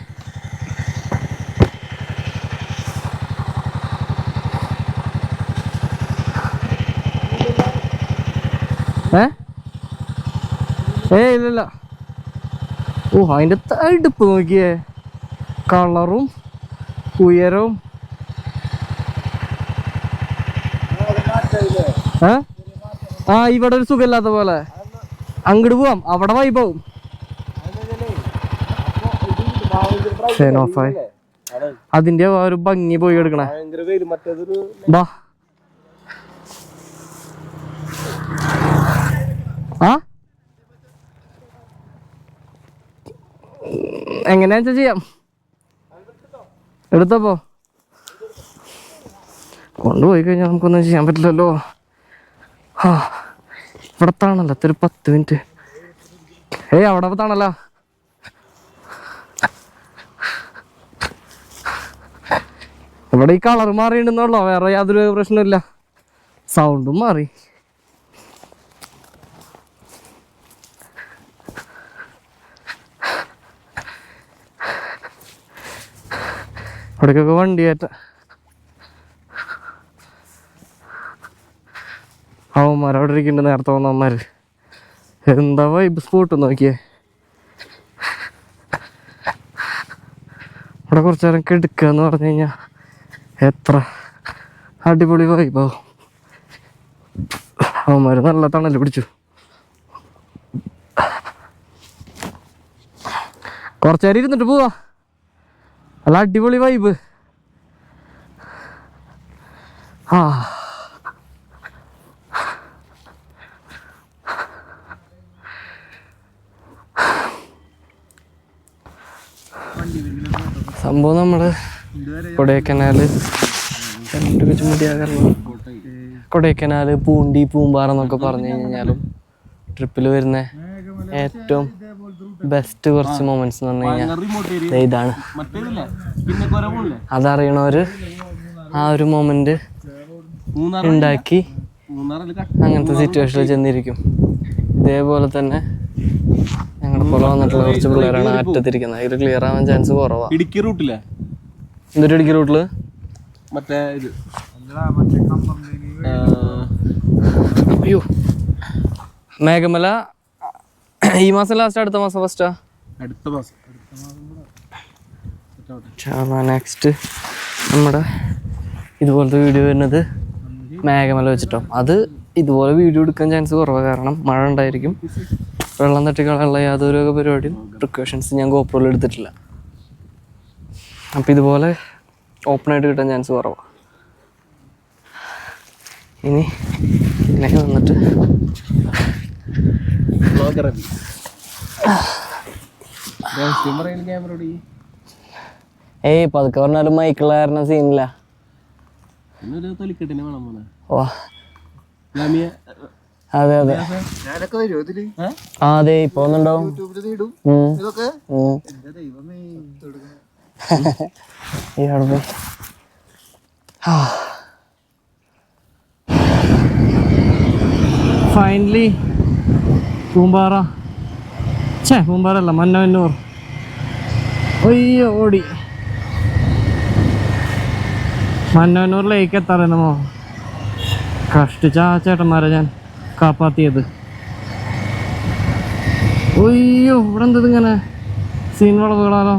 ഇല്ലില്ല. ഓ, അതിൻ്റെ തടുപ്പ് നോക്കിയേ. കളറും ഉയരവും. ഇവിടെ ഒരു സുഖമില്ലാത്ത പോലെ. അങ്ങോട്ട് പോവാം, അവിടെ വൈബാവും. ഓഫായി. അതിന്റെ ഒരു ഭംഗി പോയി എടുക്കണേ. ബാ. എങ്ങനെയാ ചെയ്യാം. എടുത്തപ്പോ കൊണ്ടുപോയി കഴിഞ്ഞാൽ നമുക്കൊന്നും ചെയ്യാൻ പറ്റില്ലല്ലോ. ഇവിടത്താണല്ലോ ഒരു 10 മിനിറ്റ്. അവിടെ താണല്ലോ. ഇവിടെ ഈ കളർ മാറിയിട്ടുണ്ടെന്നുള്ളോ, വേറെ യാതൊരു പ്രശ്നമില്ല. സൗണ്ടും മാറി. ഇവിടേക്കൊക്കെ വണ്ടി കയറ്റ. അവന്മാർ അവിടെ ഇരിക്കുന്നുണ്ട്, നേരത്തെ വന്നവന്മാര്. എന്താ വൈബ് സ്പോട്ട് നോക്കിയേ. ഇവിടെ കുറച്ചു നേരം കെടുക്കുക എന്ന് പറഞ്ഞു കഴിഞ്ഞാൽ എത്ര അടിപൊളി വൈബാവും. അവന്മാര് നല്ല തണല് പിടിച്ചു. കുറച്ചേരം ഇരുന്നിട്ട് പോവാ. നല്ല അടിപൊളി വൈബ്. സംഭവം നമ്മള് കൊടൈക്കനാല് കൊടൈക്കനാൽ, പൂണ്ടി, പൂമ്പാറ എന്നൊക്കെ പറഞ്ഞു കഴിഞ്ഞാലും ട്രിപ്പിൽ വരുന്ന ഏറ്റവും ബെസ്റ്റ് കുറച്ച് മൊമെന്റ്സ് എന്ന് പറഞ്ഞു കഴിഞ്ഞാൽ ഇതാണ്. അതറിയണവര് ആ ഒരു മൊമെന്റ് ഉണ്ടാക്കി അങ്ങനത്തെ സിറ്റുവേഷനിൽ ചെന്നിരിക്കും. ഇതേപോലെ തന്നെ ഞങ്ങളുടെ പോലെ വന്നിട്ടുള്ള കുറച്ച് പിള്ളേരാണ് അറ്റത്തിരിക്കുന്നത്. ഇത് ക്ലിയർ ആവാൻ ചാൻസ് കുറവാണ്. ഇടുക്കി റൂട്ടിലെ എന്തൊരു ഇടുക്കി റൂട്ടില് മറ്റേ ഇത് അയ്യോ മേഘമല ഈ മാസം ലാസ്റ്റ് അടുത്ത മാസം ഫസ്റ്റാ? അടുത്ത മാസം. നെക്സ്റ്റ് നമ്മുടെ ഇതുപോലത്തെ വീഡിയോ വരുന്നത് മേഘമല വെച്ചിട്ടോ. അത് ഇതുപോലെ വീഡിയോ എടുക്കാൻ ചാൻസ് കുറവാണ്, കാരണം മഴ ഉണ്ടായിരിക്കും. വെള്ളം തട്ടിക്കളയുള്ള യാതൊരു പരിപാടിയും പ്രിക്കോഷൻസ് ഞാൻ ഗോപ്രോയിൽ എടുത്തിട്ടില്ല. അപ്പം ഇതുപോലെ ഓപ്പണായിട്ട് കിട്ടാൻ ചാൻസ് കുറവാണ്. ഇനി ഇതിലേക്ക് വന്നിട്ട് ഏയ് പതുക്കെ പറഞ്ഞാലും മൈക്കുള്ള കാരണം സീനില്ല. അതെ അതെ അതെ ഇപ്പൊ ഒന്നുണ്ടാവും. ഫൈനലി പൂമ്പാറ, പൂമ്പാറല്ല, മന്നവന്നൂർ. ഒയ്യോ ഓടി മന്നവന്നൂർ ലേക്ക് എത്താറുന്നമോ. കഷ്ടിച്ച ആ ചേട്ടന്മാരെ ഞാൻ കാപ്പാത്തിയത്. ഒയ്യോ ഇവിടെ എന്തത് ഇങ്ങനെ സീൻ വളവുകളാലോ.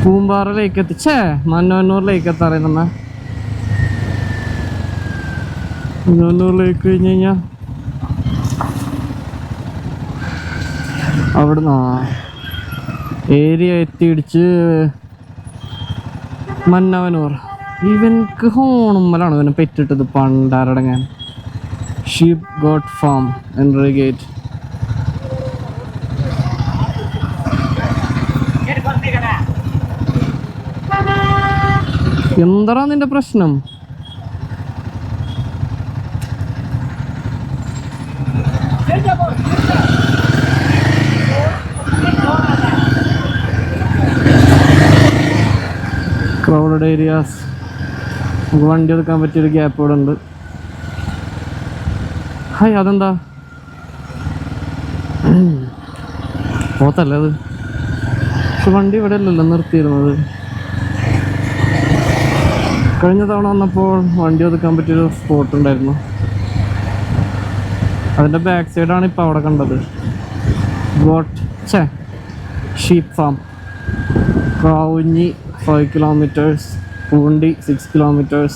പൂമ്പാറ ലേക്ക് എത്തിച്ചേ മന്നവന്നൂർ ലേക്ക് എത്താറേ. മന്നവന്നൂരിലേക്ക് കഴിഞ്ഞ് കഴിഞ്ഞാൽ അവിടുന്ന് ഏരിയ എത്തിയിടിച്ച് മന്നവനൂർ. ഇവൻക്ക് ഹോണുമ്മലാണ് ഇവനെ പെറ്റിട്ടത് പണ്ടാരടങ്ങാൻ. Sheep goat farm entry gate. എന്താ നിന്റെ പ്രശ്നം? Crowded areas. നമുക്ക് വണ്ടി എടുക്കാൻ പറ്റിയൊരു ഗ്യാപ്പ് ഇവിടെ ഉണ്ട്. ഹായ് അതെന്താ പോത്തല്ലേ അത്? പക്ഷെ വണ്ടി ഇവിടെ അല്ലല്ലോ നിർത്തിയിരുന്നത്. കഴിഞ്ഞ തവണ വന്നപ്പോൾ വണ്ടി ഒതുക്കാൻ പറ്റിയൊരു സ്പോട്ട് ഉണ്ടായിരുന്നു. അതിൻ്റെ ബാക്ക് സൈഡാണ് ഇപ്പോൾ അവിടെ കണ്ടത്. Sheep farm. Kavunji 5 kilometers, Poondi 6 kilometers,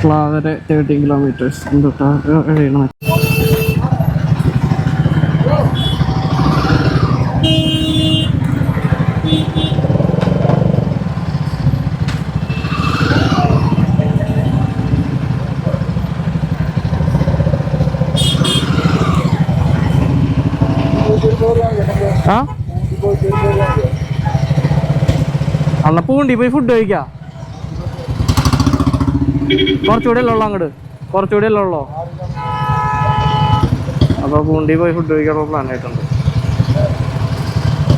Klavara 13 kilometers. എന്തൊട്ടാ എഴുതണം. അന്ന പൂണ്ടി പോയി ഫുഡ് കഴിക്കാം. കുറച്ചുകൂടെ അല്ലേ ഉള്ളൂ, അങ്ങോട്ട് കുറച്ചുകൂടെ അല്ലേ ഉള്ളൂ. അപ്പോൾ പൂണ്ടി പോയി ഫുഡ് കഴിക്കാനുള്ള പ്ലാൻ ആയിട്ടുണ്ട്.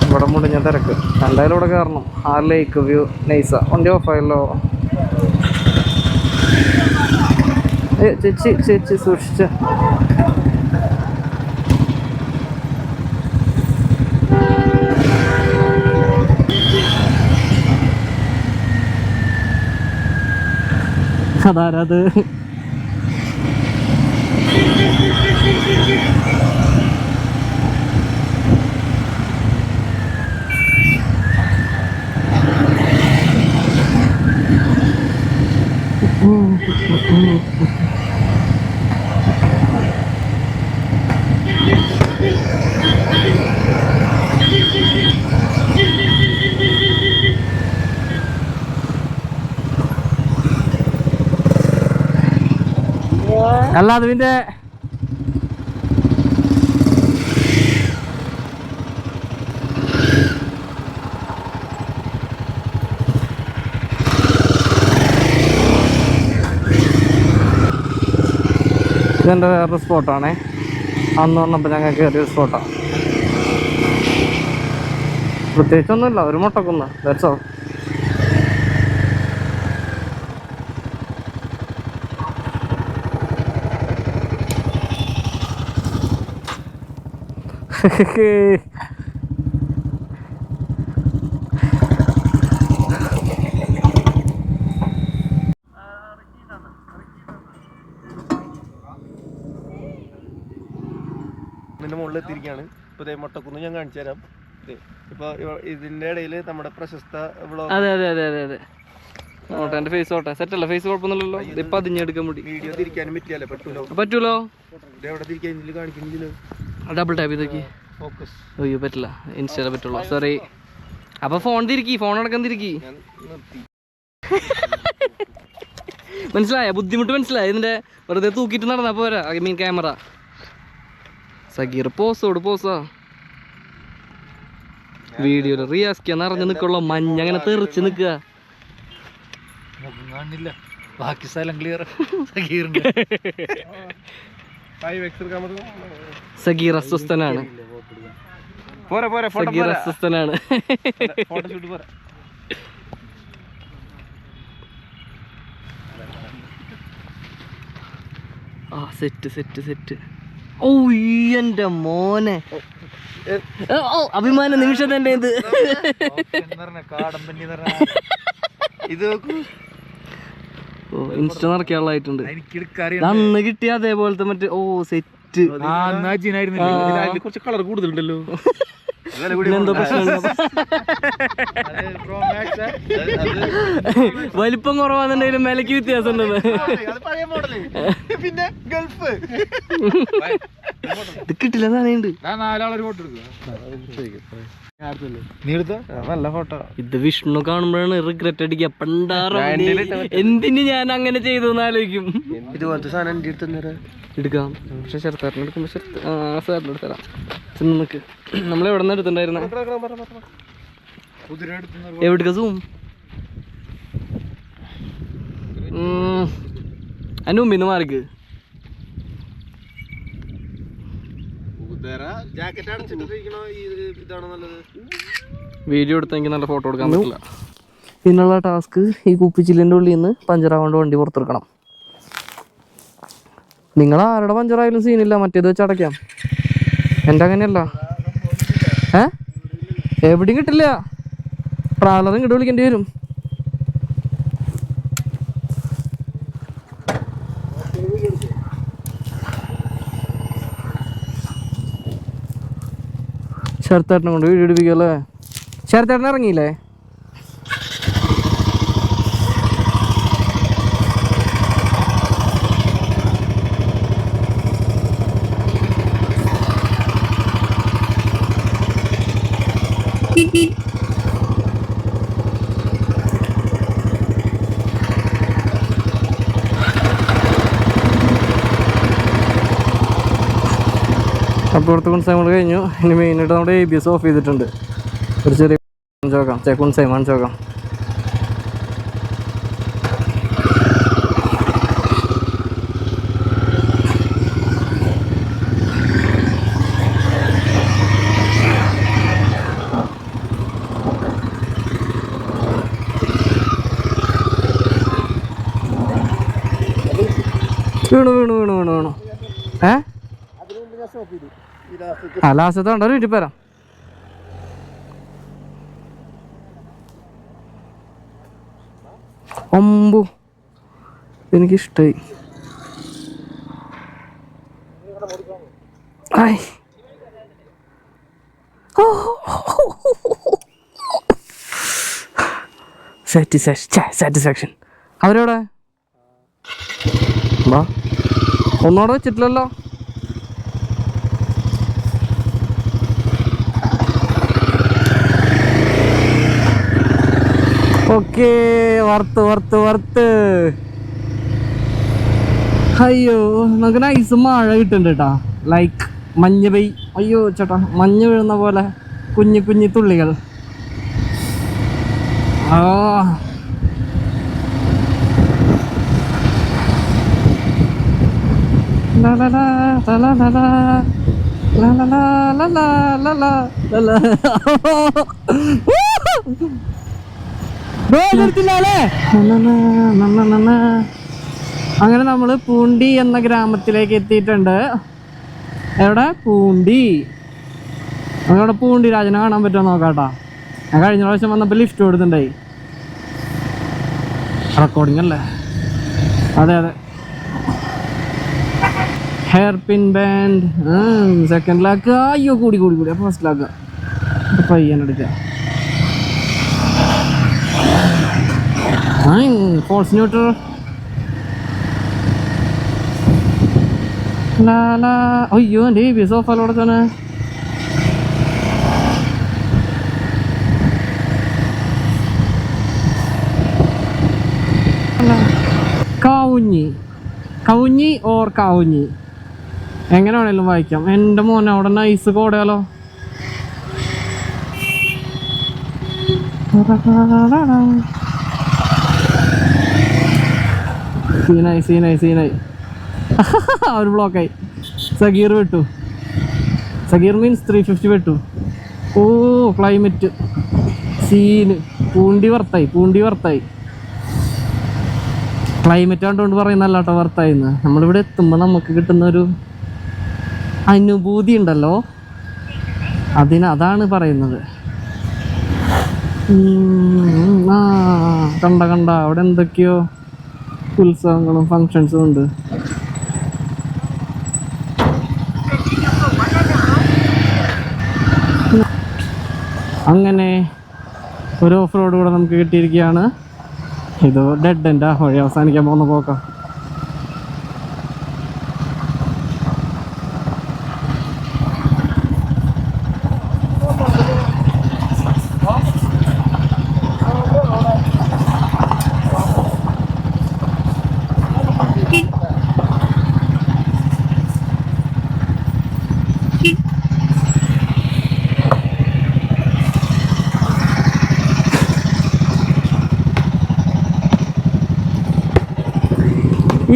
ഇവിടെ മുടിഞ്ഞ തിരക്ക്. എന്തായാലും ഇവിടെ കയറണം. ആ ലേക്ക് വ്യൂ നൈസ. വണ്ടി ഓഫായല്ലോ. ചേച്ചി സൂക്ഷിച്ച്. അതാരത്? അല്ല അതിന്റെ ഇതെൻ്റെ വേറൊരു സ്പോട്ടാണേ. അന്ന് വന്നപ്പോൾ ഞങ്ങൾ കയറിയൊരു സ്പോട്ടാണ്. പ്രത്യേകിച്ചൊന്നുമില്ല, ഒരു മുട്ടക്കുന്ന്, ദാറ്റ്സ് ഓൾ. ഇതിന്റെ മുകളിൽ എത്തിയിരിക്കുകയാണ്. ഇപ്പൊ മുട്ടക്കുന്ന് ഞാൻ കാണിച്ചു തരാം. ഇപ്പൊ ഇതിന്റെ ഇടയിൽ നമ്മുടെ പ്രശസ്ത അതെ അതെ അതെ അതെ അതെ ഓട്ടെ. എൻ്റെ ഫേസ് ഓട്ടെ, സെറ്റല്ല, ഫേസ് കുഴപ്പമൊന്നുമില്ലല്ലോ. ഇപ്പം അതിഞ്ഞെടുക്കാൻ വേണ്ടി വീഡിയോ തിരിക്കാനും പറ്റിയല്ലേ? പറ്റൂലോ. എവിടെ തിരിക്കാൻ കാണിക്കുന്നില്ല. ഡബിൾ ടാപ്പ് ചെയ്തേക്ക്. ഫോക്കസ് അയ്യോ പറ്റില്ല, ഇൻസ്റ്റയിലെ പറ്റുള്ളൂ. സോറി. അപ്പൊ ഫോൺ തിരിക്കി, ഫോൺ അടക്കം തിരിക്കി. മനസ്സിലായ ബുദ്ധിമുട്ട്? മനസ്സിലായ? ഇതിന്റെ വെറുതെ തൂക്കിയിട്ട് നടന്നാ പോരാ. I mean camera. സഗീർ പോസോട് പോസാ. വീഡിയോയില് റിയാസ്ക നിറഞ്ഞു നിൽക്കുള്ള മഞ്ഞ അങ്ങനെ തെറിച്ച് നിൽക്കുക. ബാക്കി സ്ഥലം ക്ലിയർ. സഗീറിന്റെ സഗീർ അസ്വസ്ഥനാണ്. സഗീർ അസ്വസ്ഥനാണ്. ആ സെറ്റ് സെറ്റ് സെറ്റ്. ഓ എന്റെ മോനെ, അഭിമാന നിമിഷം തന്നെ ഇത്. ഇത് ഓ ഇൻസ്റ്റ നിറയ്ക്കാനുള്ളതായിട്ടുണ്ട്. അന്ന് കിട്ടിയ അതേപോലത്തെ മറ്റേ ഓ സെറ്റ്. കുറച്ച് കളർ കൂടുതലുണ്ടല്ലോ. എന്തോ പ്രശ്നം, വലിപ്പം കുറവാന്നുണ്ടെങ്കിലും വിലക്ക് വ്യത്യാസം ഉണ്ടെന്ന്. പിന്നെ ഗൾഫ് ഇത് കിട്ടില്ല, നനയുണ്ട്. നല്ല ഫോട്ടോ. ഇത് വിഷ്ണു കാണുമ്പോഴാണ് റിഗ്രറ്റ് അടിക്കുക. പണ്ടാറോ എന്തിന് ഞാൻ അങ്ങനെ ചെയ്തു എന്നാലോചിക്കും. ഇതുപോലത്തെ സാധനം എൻ്റെ അടുത്ത് എടുക്കാം. പക്ഷെ ചെറുത്താറിന് എടുക്കുമ്പോൾ സാറിന് എടുത്തരാം. ചെന്ന് നിൽക്ക്. നമ്മളെവിടെ നിന്ന് എടുത്തിട്ടുണ്ടായിരുന്ന? എവിടേക്കാ സൂം? അതിൻ്റെ മുമ്പിന്ന് മാറിക്ക്. വീഡിയോ എടുത്തെങ്കിൽ നല്ല ഫോട്ടോ എടുക്കാൻ പറ്റില്ല. പിന്നുള്ള ടാസ്ക് ഈ കുപ്പിച്ചില്ലിൻ്റെ ഉള്ളിൽ നിന്ന് പഞ്ചറാകൊണ്ട് വണ്ടി പുറത്തെടുക്കണം. നിങ്ങൾ ആരുടെ പഞ്ചറായാലും സീനില്ല, മറ്റേത് വെച്ച് അടയ്ക്കാം. എൻ്റെ അങ്ങനെയല്ല. എവിടെയും കിട്ടില്ല. ട്രാവലറും ഇങ്ങോട്ട് വിളിക്കേണ്ടി വരും. ശരത്തേട്ടനെ കൊണ്ട് വീഡിയോ എടുപ്പിക്കല്ലേ? ശരത്തേട്ടൻ ഇറങ്ങിയില്ലേ? അപ്പുറത്ത് കുൺസൈമോട് കഴിഞ്ഞു. ഇനി മെയിനായിട്ട് നമ്മുടെ ABS ഓഫ് ചെയ്തിട്ടുണ്ട്. ഒരു ചെറിയ നോക്കാം, കുൺസൈം കാണിച്ച് നോക്കാം. വീണു. ലാസ്റ്റത്തെ ഉണ്ടോ? വീട്ടിൽ പോരാം. ഒമ്പു എനിക്കിഷ്ടായി. സാറ്റിസ്ഫാക്ഷൻ. അവരോടെ വാ, ഒന്നോടെ വെച്ചിട്ടില്ലല്ലോ. Okay, worth. അയ്യോ, നമുക്ക് നൈസ് മഴ കിട്ടുന്നുണ്ട് കേട്ടാ. ലൈക്ക് മഞ്ഞ് പെയ്. അയ്യോ ചേട്ടാ, മഞ്ഞ് വീഴുന്ന പോലെ കുഞ്ഞു തുള്ളികൾ. ആ അങ്ങനെ നമ്മള് പൂണ്ടി എന്ന ഗ്രാമത്തിലേക്ക് എത്തിയിട്ടുണ്ട്. എവിടെ? പൂണ്ടി. അവിടെ പൂണ്ടി രാജനെ കാണാൻ പറ്റുമോ നോക്കാട്ടാ. ഞാൻ കഴിഞ്ഞ പ്രാവശ്യം വന്നപ്പോൾ ലിഫ്റ്റ് കൊടുത്തിട്ടുണ്ടായി. റെക്കോർഡിംഗ് അല്ലേ? അതെ അതെ. ഹെയർ പിൻ ബാൻഡ് സെക്കൻഡിലാക്കുക. അയ്യോ കൂടി കൂടി കൂടി. അപ്പോൾ ഫസ്റ്റിലാക്കുക. പയ്യനെടുക്കുക. False neutral. അയ്യോ എൻ്റെ ABS ഓഫാലോടെ തന്നെ. കവുഞ്ഞി, കവുഞ്ഞി ഓർ കവുഞ്ഞി എങ്ങനെ വേണേലും വായിക്കാം. എൻ്റെ മോനെ അവിടെ നൈസ് കോടയാലോ. സീനായി സീനായി സീനായി. ഒരു ബ്ലോക്കായി. സഗീർ വിട്ടു. സഗീർ മീൻസ് 350 വിട്ടു. ഓ ക്ലൈമറ്റ് സീന്. പൂണ്ടി വർത്തായി, പൂണ്ടി വർത്തായി. ക്ലൈമറ്റ് കണ്ടുകൊണ്ട് പറയുന്നല്ല കേട്ടോ വർത്തായിന്ന്. നമ്മളിവിടെ എത്തുമ്പോൾ നമുക്ക് കിട്ടുന്നൊരു അനുഭൂതി ഉണ്ടല്ലോ, അതാണ് പറയുന്നത്. കണ്ട കണ്ട അവിടെ എന്തൊക്കെയോ ഉത്സവങ്ങളും ഫങ്ഷൻസും ഉണ്ട്. അങ്ങനെ ഒരു ഓഫ് റോഡ് കൂടെ നമുക്ക് കിട്ടിയിരിക്കുകയാണ്. ഇത് ഡെഡ് എൻ്റെ വഴി അവസാനിക്കാൻ പോകുന്ന പോക്കാം.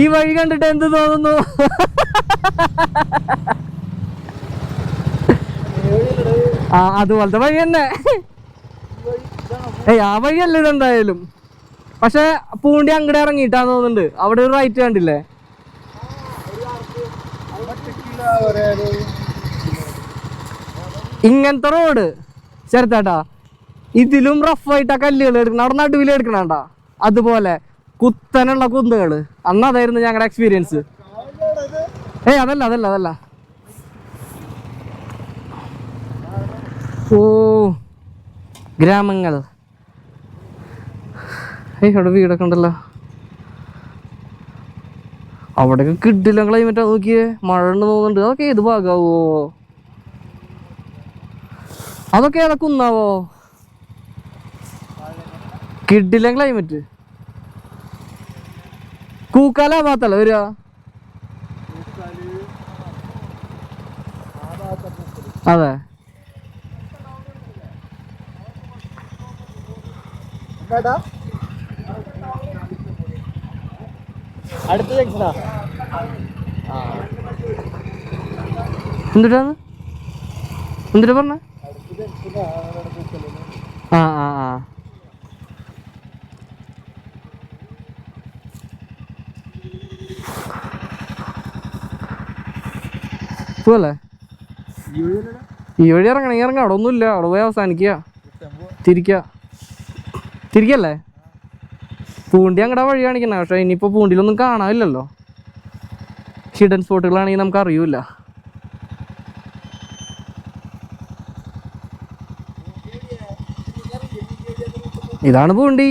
ഈ വഴി കണ്ടിട്ട് എന്ത് തോന്നുന്നു? അതുപോലത്തെ വഴി തന്നെ. ആ വഴിയല്ല ഇതെന്തായാലും. പക്ഷെ പൂണ്ടി അങ്ങടെ ഇറങ്ങിയിട്ടാന്ന് തോന്നുന്നുണ്ട്. അവിടെ ഒരു റൈറ്റ് കണ്ടില്ലേ? ഇങ്ങനത്തെ റോഡ് ചെറുത്താട്ടാ. ഇതിലും റഫായിട്ടാ കല്ലുകൾ എടുക്കണം. അവിടെ നടുവിൽ എടുക്കണണ്ടാ. അതുപോലെ കുത്തനുള്ള കുന്നുകള്. അന്ന് അതായിരുന്നു ഞങ്ങളുടെ എക്സ്പീരിയൻസ്. അതല്ല അതല്ല അതല്ല. ഓ ഗ്രാമങ്ങൾ. അവിടെ വീടൊക്കെ ഉണ്ടല്ലോ. അവിടെയൊക്കെ കിട്ടില്ല ക്ലൈമറ്റാ. നോക്കിയേ, മഴ ഉണ്ട് തോന്നുന്നുണ്ട്. അതൊക്കെ ഏത് ഭാഗാവോ? അതൊക്കെ ഏതാ കുന്നാവോ? കിട്ടില്ല ക്ലൈമറ്റ്. കൂക്കാല മാത്രല്ല വരിക. അതെ അടുത്ത ജംഗ്ഷനാ. എന്തിട്ടാണ് എന്തിട്ടാ പറഞ്ഞ? ആ ആ ആ പോവല്ലേ? ഈ വഴി ഇറങ്ങണമെങ്കിൽ ഇറങ്ങാം. അവിടെ ഒന്നുമില്ല. അവിടെ പോയി അവസാനിക്കുക, തിരിക്കല്ലേ. പൂണ്ടി അങ്ങടെ വഴി കാണിക്കണ. പക്ഷെ ഇനിയിപ്പോൾ പൂണ്ടിയിലൊന്നും കാണാനില്ലല്ലോ. ഹിഡൻ സ്പോട്ടുകളാണെങ്കിൽ നമുക്ക് അറിയൂല. ഇതാണ് പൂണ്ടി.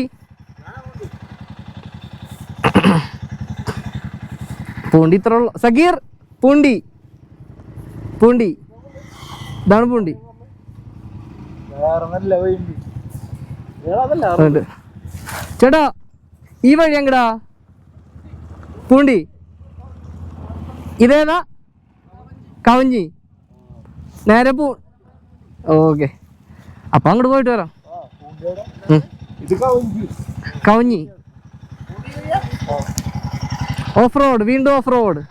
പൂണ്ടി ഇത്ര ഉള്ള സഗീർ. പൂണ്ടി പൂണ്ടി ഇതാണ് പൂണ്ടി. ചേട്ടാ ഈ വഴി എങ്ങടാ? പൂണ്ടി ഇതേതാ? കവഞ്ഞി നേരെ ഓക്കെ. അപ്പൊ അങ്ങോട്ട് പോയിട്ട് വരാം. കവഞ്ഞി ഓഫ് റോഡ്. വീണ്ടും ഓഫ് റോഡ്.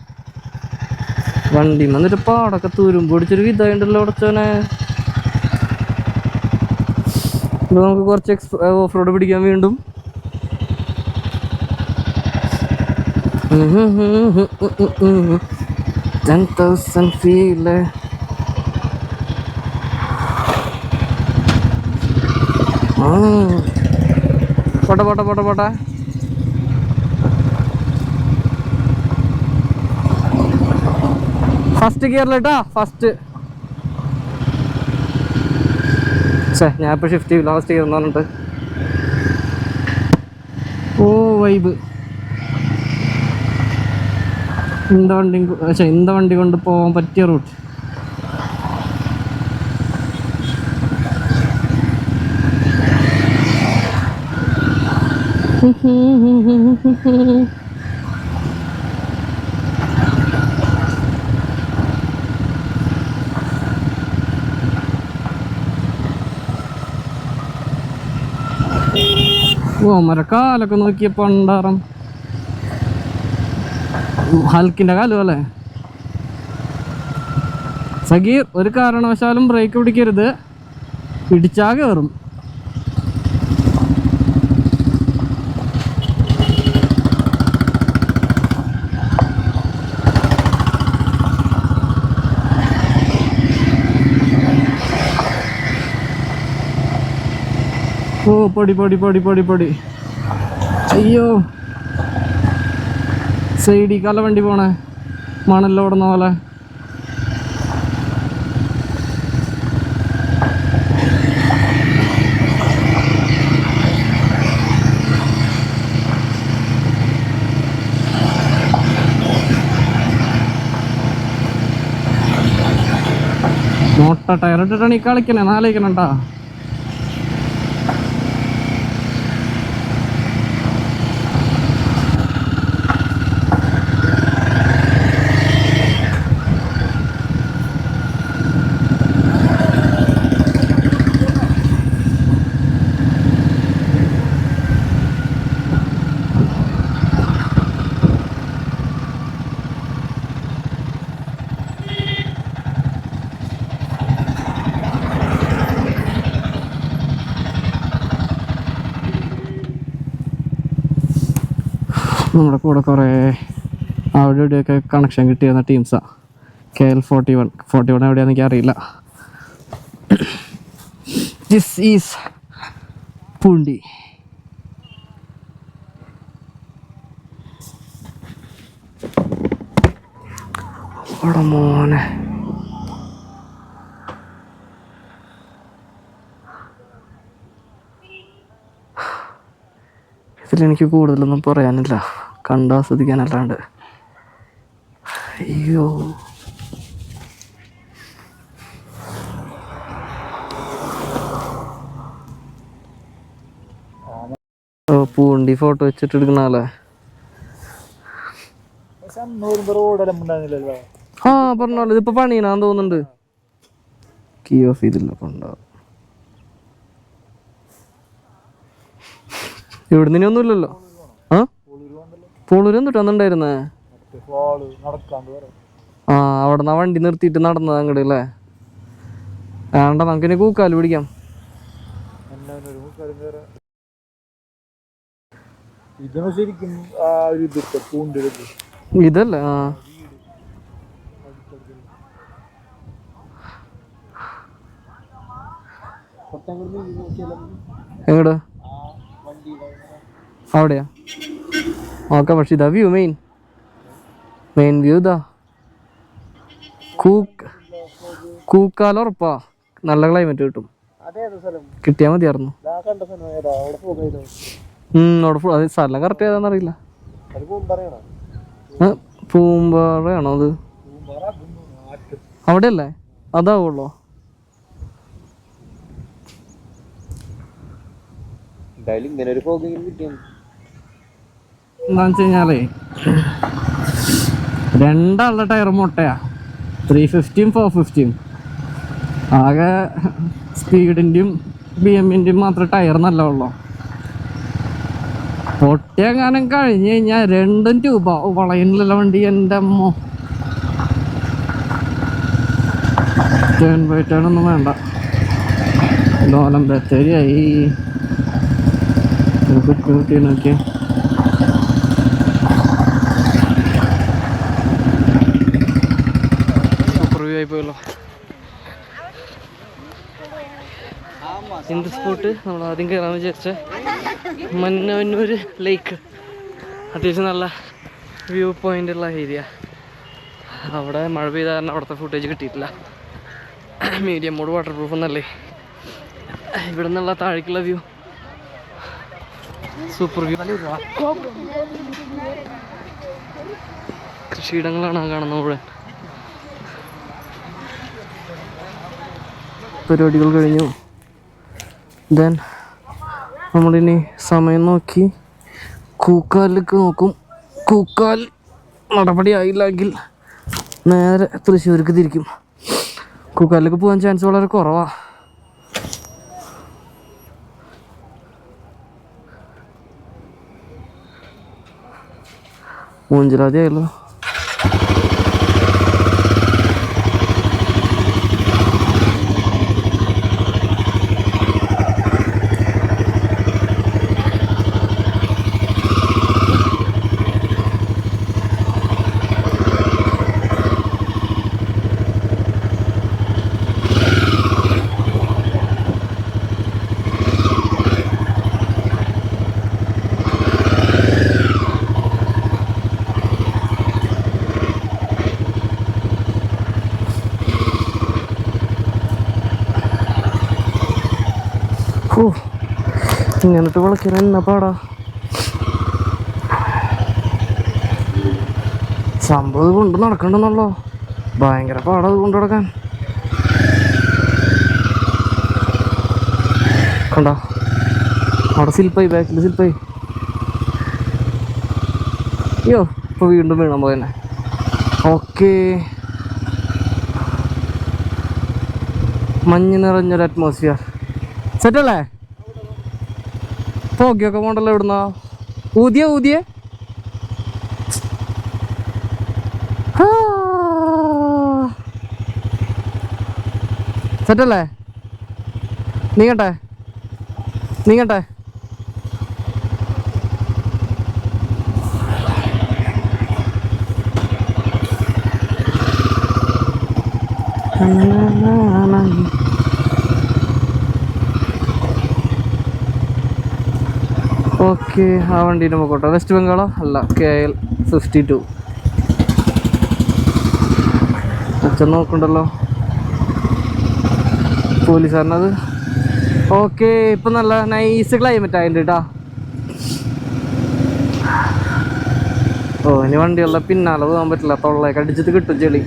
വണ്ടി വന്നിട്ട് പാടൊക്കെ തുരുമ്പ് പിടിച്ചൊരു വിധമുണ്ടല്ലോ ഉടച്ചോനെ. ഇപ്പൊ നമുക്ക് കുറച്ച് ഓഫ് റോഡ് പിടിക്കാൻ വീണ്ടും. പോട്ടെ പോട്ടെ പോട്ടെ പോട്ടെ. ഫസ്റ്റ് ഗിയറിലിട്ടാ ഫസ്റ്റ്. ഞാൻ ഇപ്പൊ ഷിഫ്റ്റ് ചെയ്യില്ല, ഫസ്റ്റ് ഗിയർ എന്ന് പറഞ്ഞിട്ട്. ഓ വൈബ്. ഇന്ത വണ്ടി കൊണ്ട് പോകാൻ പറ്റിയ റൂട്ട്. മരക്കാലൊക്കെ നോക്കിയ പണ്ടാറം ഹൽക്കിന്റെ കാലം അല്ലേ. സഗീർ, ഒരു കാരണവശാലും ബ്രേക്ക് പിടിക്കരുത്, പിടിച്ചാ കയറും. ഓ പൊടി പൊടി പൊടി പൊടി പൊടി. അയ്യോ, സൈഡിൽ കല വണ്ടി പോണേ, മണലോടുന്ന പോലെ. മോട്ട ടയർ ഇട്ടിട്ടാണ് ഈ കളിക്കണേ, നാലേക്കണട്ടാ. നമ്മുടെ കൂടെ കുറേ അവിടെ ഇവിടെയൊക്കെ കണക്ഷൻ കിട്ടിയിരുന്ന ടീംസാണ്. KL41 എവിടെയാണെന്ന് എനിക്ക് അറിയില്ല. This is Poondi. മോനെ ഇതിലെനിക്ക് കൂടുതലൊന്നും പറയാനില്ല, കണ്ടാസ്വദിക്കാനല്ലാണ്ട്. അയ്യോ, പൂണ്ടി ഫോട്ടോ വെച്ചിട്ട് എടുക്കണല്ലേ. ആ പറഞ്ഞോളൂ, ഇതിപ്പോ പണിയണാന്ന് തോന്നുന്നുണ്ട്. കീ ഓഫ് ചെയ്തില്ല കൊണ്ടാവും. ഇവിടുന്ന് ഇനി ഒന്നുമില്ലല്ലോ. ആ പോളൂര് എന്തിട്ട് വന്നിട്ടുണ്ടായിരുന്നേ? ആ അവിടെ നിന്ന് വണ്ടി നിർത്തിയിട്ട് നടന്നത് അങ്ങോട്ട് അല്ലേ. വേണ്ട, നമുക്കിനി കൂക്കാല് പിടിക്കാം. ഇതല്ലേ? ആ എങ്ങോട്ട്? അവിടെയാ? ഓക്കെ, പക്ഷെ ഇതാ വ്യൂ, മെയിൻ വ്യൂ ഇതാ. കൂക്കാല ഉറപ്പാ, നല്ല ക്ലൈമറ്റ് കിട്ടും. കിട്ടിയാ മതിയായിരുന്നു. അവിടെ സ്ഥലം കറക്റ്റ് ഏതാന്ന് അറിയില്ല. പൂമ്പാറയാണോ അത്? അവിടെ അല്ലേ? അതാവുള്ളോ? എന്താന്ന് വെച്ച് കഴിഞ്ഞാലേ, രണ്ടാളുടെ ടയർ മുട്ടയാ, 350 450. ആകെ സ്പീഡിൻ്റെയും BM-ൻ്റെയും മാത്രമേ ടയർ നല്ല ഉള്ളൂ. പൊട്ടിയെങ്ങാനും കഴിഞ്ഞ് കഴിഞ്ഞാൽ രണ്ടും ട്യൂബാ. വളയുന്നില്ല വണ്ടി, എൻ്റെ അമ്മോ. ടേൺ ബൈ ടേൺ ഒന്നും വേണ്ട. ഡോലം ബത്തേരിയായി കുട്ടി നോക്കിയ സൂപ്പർ വ്യൂ ആയി പോയല്ലോ. എന്ത് സ്പോട്ട് നമ്മൾ ആദ്യം കയറാൻ വിചാരിച്ച മന്നവന്നൂർ ലേക്ക്. അത്യാവശ്യം നല്ല വ്യൂ പോയിന്റ് ഉള്ള ഏരിയ. അവിടെ മഴ പെയ്ത കാരണം അവിടുത്തെ ഫുട്ടേജ് കിട്ടിയിട്ടില്ല. മീഡിയം മോഡ് വാട്ടർ പ്രൂഫ് എന്നല്ലേ. ഇവിടെ നിന്നുള്ള താഴേക്കുള്ള വ്യൂ സൂപ്പർ വ്യൂ. കൃഷിയിടങ്ങളാണ് ആ കാണുന്നത് മുഴുവൻ. പരിപാടികൾ കഴിഞ്ഞു. ദെൻ നമ്മളിനി സമയം നോക്കി കൂക്കാലിലേക്ക് നോക്കും. കൂക്കാൽ നടപടി ആയില്ലെങ്കിൽ നേരെ തൃശ്ശൂർക്ക് തിരിക്കും. കൂക്കാലിലേക്ക് പോകാൻ ചാൻസ് വളരെ കുറവാണ്. മൂഞ്ചിലാതി ആയല്ലോ. ഇങ്ങനത്തെ വിളക്കാൻ എന്നാ പാടാ. സംഭവം കൊണ്ട് നടക്കണ്ടെന്നല്ലോ. ഭയങ്കര പാടാ അത് കൊണ്ട് നടക്കാൻ. കണ്ടോ അവിടെ സിൽപ്പായി, ബാക്കിൽ സിൽപ്പായി. അയ്യോ ഇപ്പൊ വീണ്ടും വീണാൻ പോയെന്നെ. ഓക്കെ, മഞ്ഞ് നിറഞ്ഞൊരു അറ്റ്മോസ്ഫിയർ. സെറ്റല്ലേ? പോക്കിയൊക്കെ പോണ്ടല്ലോ. ഇവിടുന്ന ഊതിയ സെറ്റല്ലേ? നീങ്ങട്ടെ. ഓക്കെ, ആ വണ്ടീൻ്റെ പോക്കോട്ടെ. വെസ്റ്റ് ബംഗാളോ അല്ല, KL 52. അച്ഛൻ നോക്കണ്ടല്ലോ പോലീസുകാരനത്. ഓക്കെ, ഇപ്പം നല്ല നൈസ് ക്ലൈമറ്റ് ആയിട്ടുണ്ട് കേട്ടോ. ഇനി വണ്ടിയുള്ള പിന്നാലെ പോകാൻ പറ്റില്ല. തൊള്ളയൊക്കെ അടിച്ചിട്ട് കിട്ടും ചെളി.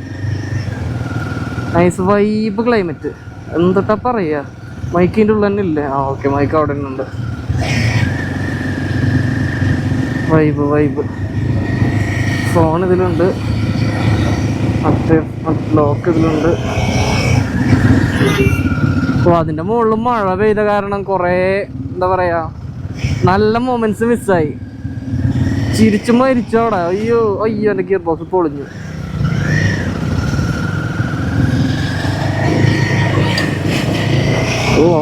Nice vibe climate. എന്തൊട്ടാ പറയുക, മൈക്കിൻ്റെ ഉള്ളിൽ തന്നെ ഇല്ലേ? ഓക്കെ, മൈക്ക് അവിടെ തന്നെ ഉണ്ട്. വൈബ്. ഫോൺ ഇതിലുണ്ട്, മറ്റേ ലോക്ക് ഇതിലുണ്ട്. അതിൻ്റെ മുകളിൽ മഴ പെയ്ത കാരണം കുറേ എന്താ പറയാ നല്ല മൊമെന്റ്സ് മിസ്സായി. ചിരിച്ചു മരിച്ചു അവിടെ. അയ്യോ എൻ്റെ ഗിയർ ബോക്സ് പൊളിഞ്ഞു.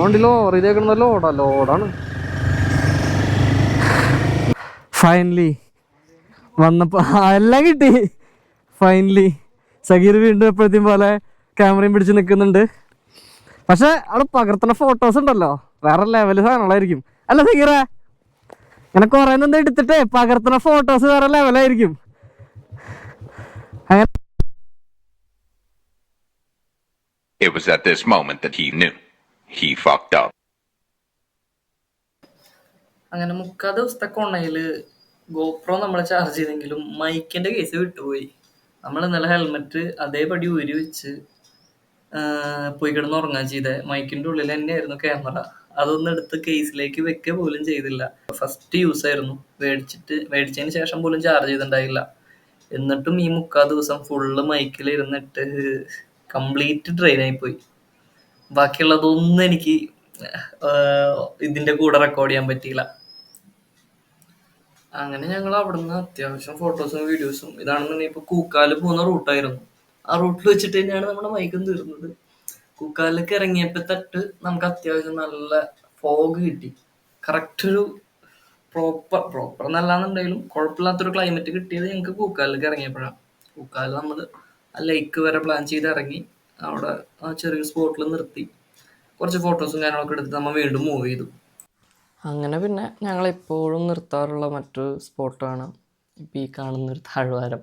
വണ്ടി ലോറി ഇതേക്കുന്ന ലോഡാണ്. ഫൈനലി വന്നപ്പോൾ എല്ലാം കിട്ടി. ഫൈനലി സഗീർ വീണ്ടും എപ്പോഴത്തെയും പോലെ ക്യാമറയും പിടിച്ച് നിൽക്കുന്നുണ്ട്. പക്ഷെ അവിടെ പകർത്തുന്ന ഫോട്ടോസ് ഉണ്ടല്ലോ, വേറെ ലെവല് സാധനങ്ങളായിരിക്കും. അല്ല സഗീറേ, ഇങ്ങനെ കുറെ നിന്ന് എടുത്തിട്ടേ പകർത്തുന്ന ഫോട്ടോസ് വേറെ ലെവലായിരിക്കും. It was at this moment that he knew he fucked up. അങ്ങനെ 30 ദിവസത്തെ കൊണയില് ഗോപ്രോ നമ്മൾ ചാർജ് ചെയ്തെങ്കിലും മൈക്കിന്റെ കേസ് വിട്ടുപോയി. നമ്മൾ ഇന്നലെ ഹെൽമെറ്റ് അതേപടി ഊരി വെച്ച് പോയി കിടന്ന് ഉറങ്ങാൻ ചെയ്തേ. മൈക്കിന്റെ ഉള്ളിൽ തന്നെയായിരുന്നു ക്യാമറ. അതൊന്നും എടുത്ത് കേസിലേക്ക് വെക്കുക പോലും ചെയ്തില്ല. ഫസ്റ്റ് യൂസ് ആയിരുന്നു. മേടിച്ചതിന് ശേഷം പോലും ചാർജ് ചെയ്തിട്ടുണ്ടായില്ല. എന്നിട്ടും ഈ 30 ദിവസം ഫുള്ള് മൈക്കിൽ ഇരുന്നിട്ട് കംപ്ലീറ്റ് ഡ്രെയിൻ ആയി പോയി. ബാക്കിയുള്ളതൊന്നും എനിക്ക് ഇതിന്റെ കൂടെ റെക്കോർഡ് ചെയ്യാൻ പറ്റിയില്ല. അങ്ങനെ ഞങ്ങൾ അവിടുന്ന് അത്യാവശ്യം ഫോട്ടോസും വീഡിയോസും. ഇതാണെന്നുണ്ടെങ്കിൽ ഇപ്പൊ കൂക്കാല് പോകുന്ന റൂട്ടായിരുന്നു. ആ റൂട്ടിൽ വെച്ചിട്ട് തന്നെയാണ് നമ്മുടെ മൈക്കും തീർന്നത്. കുക്കാലിലേക്ക് ഇറങ്ങിയപ്പോൾ തൊട്ട് നമുക്ക് അത്യാവശ്യം നല്ല ഫോഗ് കിട്ടി. കറക്റ്റ് ഒരു പ്രോപ്പർ എന്നല്ലാന്നുണ്ടെങ്കിലും കുഴപ്പമില്ലാത്തൊരു ക്ലൈമറ്റ് കിട്ടിയത് ഞങ്ങൾക്ക് കൂക്കാലിലേക്ക് ഇറങ്ങിയപ്പോഴാണ്. കൂക്കാലിൽ നമ്മൾ ആ ലേക്ക് വരെ പ്ലാൻ ചെയ്ത് ഇറങ്ങി. അവിടെ ആ ചെറിയ സ്പോട്ടിൽ നിർത്തി കുറച്ച് ഫോട്ടോസും കാര്യങ്ങളൊക്കെ എടുത്ത് നമ്മൾ വീണ്ടും മൂവ് ചെയ്തു. അങ്ങനെ പിന്നെ ഞങ്ങളെപ്പോഴും നിർത്താറുള്ള മറ്റൊരു സ്പോട്ടാണ് ഇപ്പോൾ ഈ കാണുന്നൊരു താഴ്വാരം.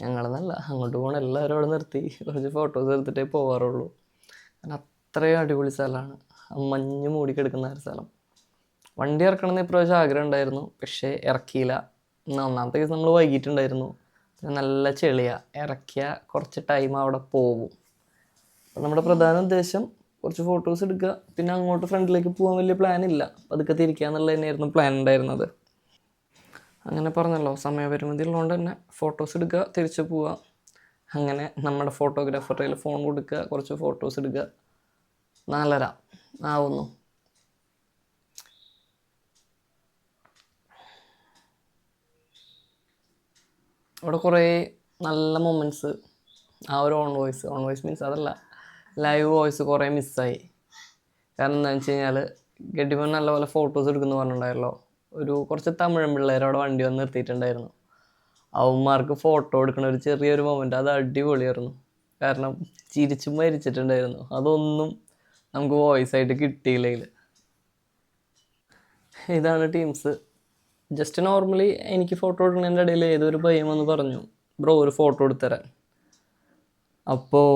ഞങ്ങളെന്നല്ല, അങ്ങോട്ട് പോകണ എല്ലാവരും അവിടെ നിർത്തി കുറച്ച് ഫോട്ടോസ് എടുത്തിട്ടേ പോകാറുള്ളൂ. കാരണം അത്രയും അടിപൊളി സ്ഥലമാണ്. മഞ്ഞ് മൂടിക്കിടക്കുന്ന ഒരു സ്ഥലം. വണ്ടി ഇറക്കണമെന്ന് ഇപ്രാവശ്യം ആഗ്രഹം ഉണ്ടായിരുന്നു, പക്ഷേ ഇറക്കിയില്ല. ഒന്നാമത്തെ ദിവസം നമ്മൾ വൈകിട്ടുണ്ടായിരുന്നു. നല്ല ചെളിയാണ്, ഇറക്കിയാൽ കുറച്ച് ടൈം അവിടെ പോകും. അപ്പം നമ്മുടെ പ്രധാന ഉദ്ദേശം കുറച്ച് ഫോട്ടോസ് എടുക്കുക, പിന്നെ അങ്ങോട്ട് ഫ്രണ്ടിലേക്ക് പോകാൻ വലിയ പ്ലാൻ ഇല്ല, പതുക്കെ തിരിക്കുക എന്നുള്ളത് തന്നെയായിരുന്നു പ്ലാൻ ഉണ്ടായിരുന്നത്. അങ്ങനെ പറഞ്ഞല്ലോ, സമയപരിമിതി ഉള്ളതുകൊണ്ട് തന്നെ ഫോട്ടോസ് എടുക്കുക, തിരിച്ചു പോവുക. അങ്ങനെ നമ്മുടെ ഫോട്ടോഗ്രാഫറുടെ കയ്യിൽ ഫോൺ കൊടുക്കുക, കുറച്ച് ഫോട്ടോസ് എടുക്കുക. 4:30 ആവുന്നു. അവിടെ കുറേ നല്ല മൊമെൻറ്റ്സ്, ആ ഒരു ഓൺ വോയിസ് മീൻസ് അതല്ല, ലൈവ് വോയിസ് കുറേ മിസ്സായി. കാരണം എന്താണെന്ന് വെച്ച് കഴിഞ്ഞാൽ ഗഡിമോൻ നല്ലപോലെ ഫോട്ടോസ് എടുക്കുന്നു പറഞ്ഞിട്ടുണ്ടായല്ലോ. കുറച്ച് തമിഴൻ പിള്ളേർ അവിടെ വണ്ടി വന്ന് നിർത്തിയിട്ടുണ്ടായിരുന്നു. അവന്മാർക്ക് ഫോട്ടോ എടുക്കണ ഒരു ചെറിയൊരു മൊമെൻ്റ്, അത് അടിപൊളിയായിരുന്നു. കാരണം ചിരിച്ചു മരിച്ചിട്ടുണ്ടായിരുന്നു. അതൊന്നും നമുക്ക് വോയിസ് ആയിട്ട് കിട്ടിയില്ലെങ്കിൽ. ഇതാണ് ടീംസ്. ജസ്റ്റ് നോർമലി എനിക്ക് ഫോട്ടോ എടുക്കുന്നതിൻ്റെ ഇടയിൽ ഏതൊരു പയ്യൻ വന്ന് പറഞ്ഞു, ബ്രോ ഒരു ഫോട്ടോ എടുത്തരാൻ. അപ്പോൾ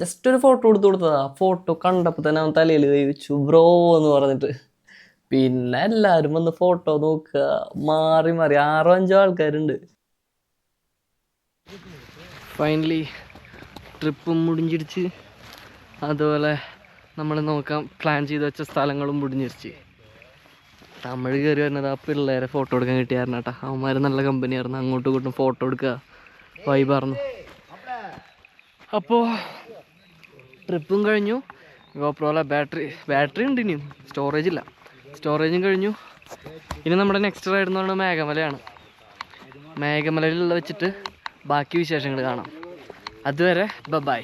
ജസ്റ്റ് ഒരു ഫോട്ടോ എടുത്ത് കൊടുത്തതാ. ഫോട്ടോ കണ്ടപ്പോൾ തന്നെ അവൻ തലയിൽ കൈ വെച്ചു, ബ്രോ എന്ന് പറഞ്ഞിട്ട്. പിന്നെ എല്ലാവരും വന്ന് ഫോട്ടോ നോക്കുക, മാറി 6-5 ആൾക്കാരുണ്ട്. ഫൈനലി ട്രിപ്പും മുടിഞ്ഞിരിച്ച്, അതുപോലെ നമ്മൾ നോക്കാൻ പ്ലാൻ ചെയ്ത് വെച്ച സ്ഥലങ്ങളും മുടിഞ്ഞിരിച്ച്. തമിഴ് കയറി വരുന്നത് ആ പിള്ളേരെ ഫോട്ടോ എടുക്കാൻ കിട്ടിയായിരുന്നു കേട്ടോ. അവന്മാർ നല്ല കമ്പനിയായിരുന്നു, അങ്ങോട്ടും ഇങ്ങോട്ടും ഫോട്ടോ എടുക്കുക, വൈബായിരുന്നു. അപ്പോൾ ട്രിപ്പും കഴിഞ്ഞു. ഗോപ്രോയിലെ ബാറ്ററി ഉണ്ട്, ഇനിയും സ്റ്റോറേജും കഴിഞ്ഞു. ഇനി നമ്മുടെ നെക്സ്റ്റ് റൈഡ് എന്ന് പറയുന്നത് മേഘമലയാണ്. മേഘമലയിൽ വെച്ചിട്ട് ബാക്കി വിശേഷങ്ങൾ കാണാം. അതുവരെ ബൈ.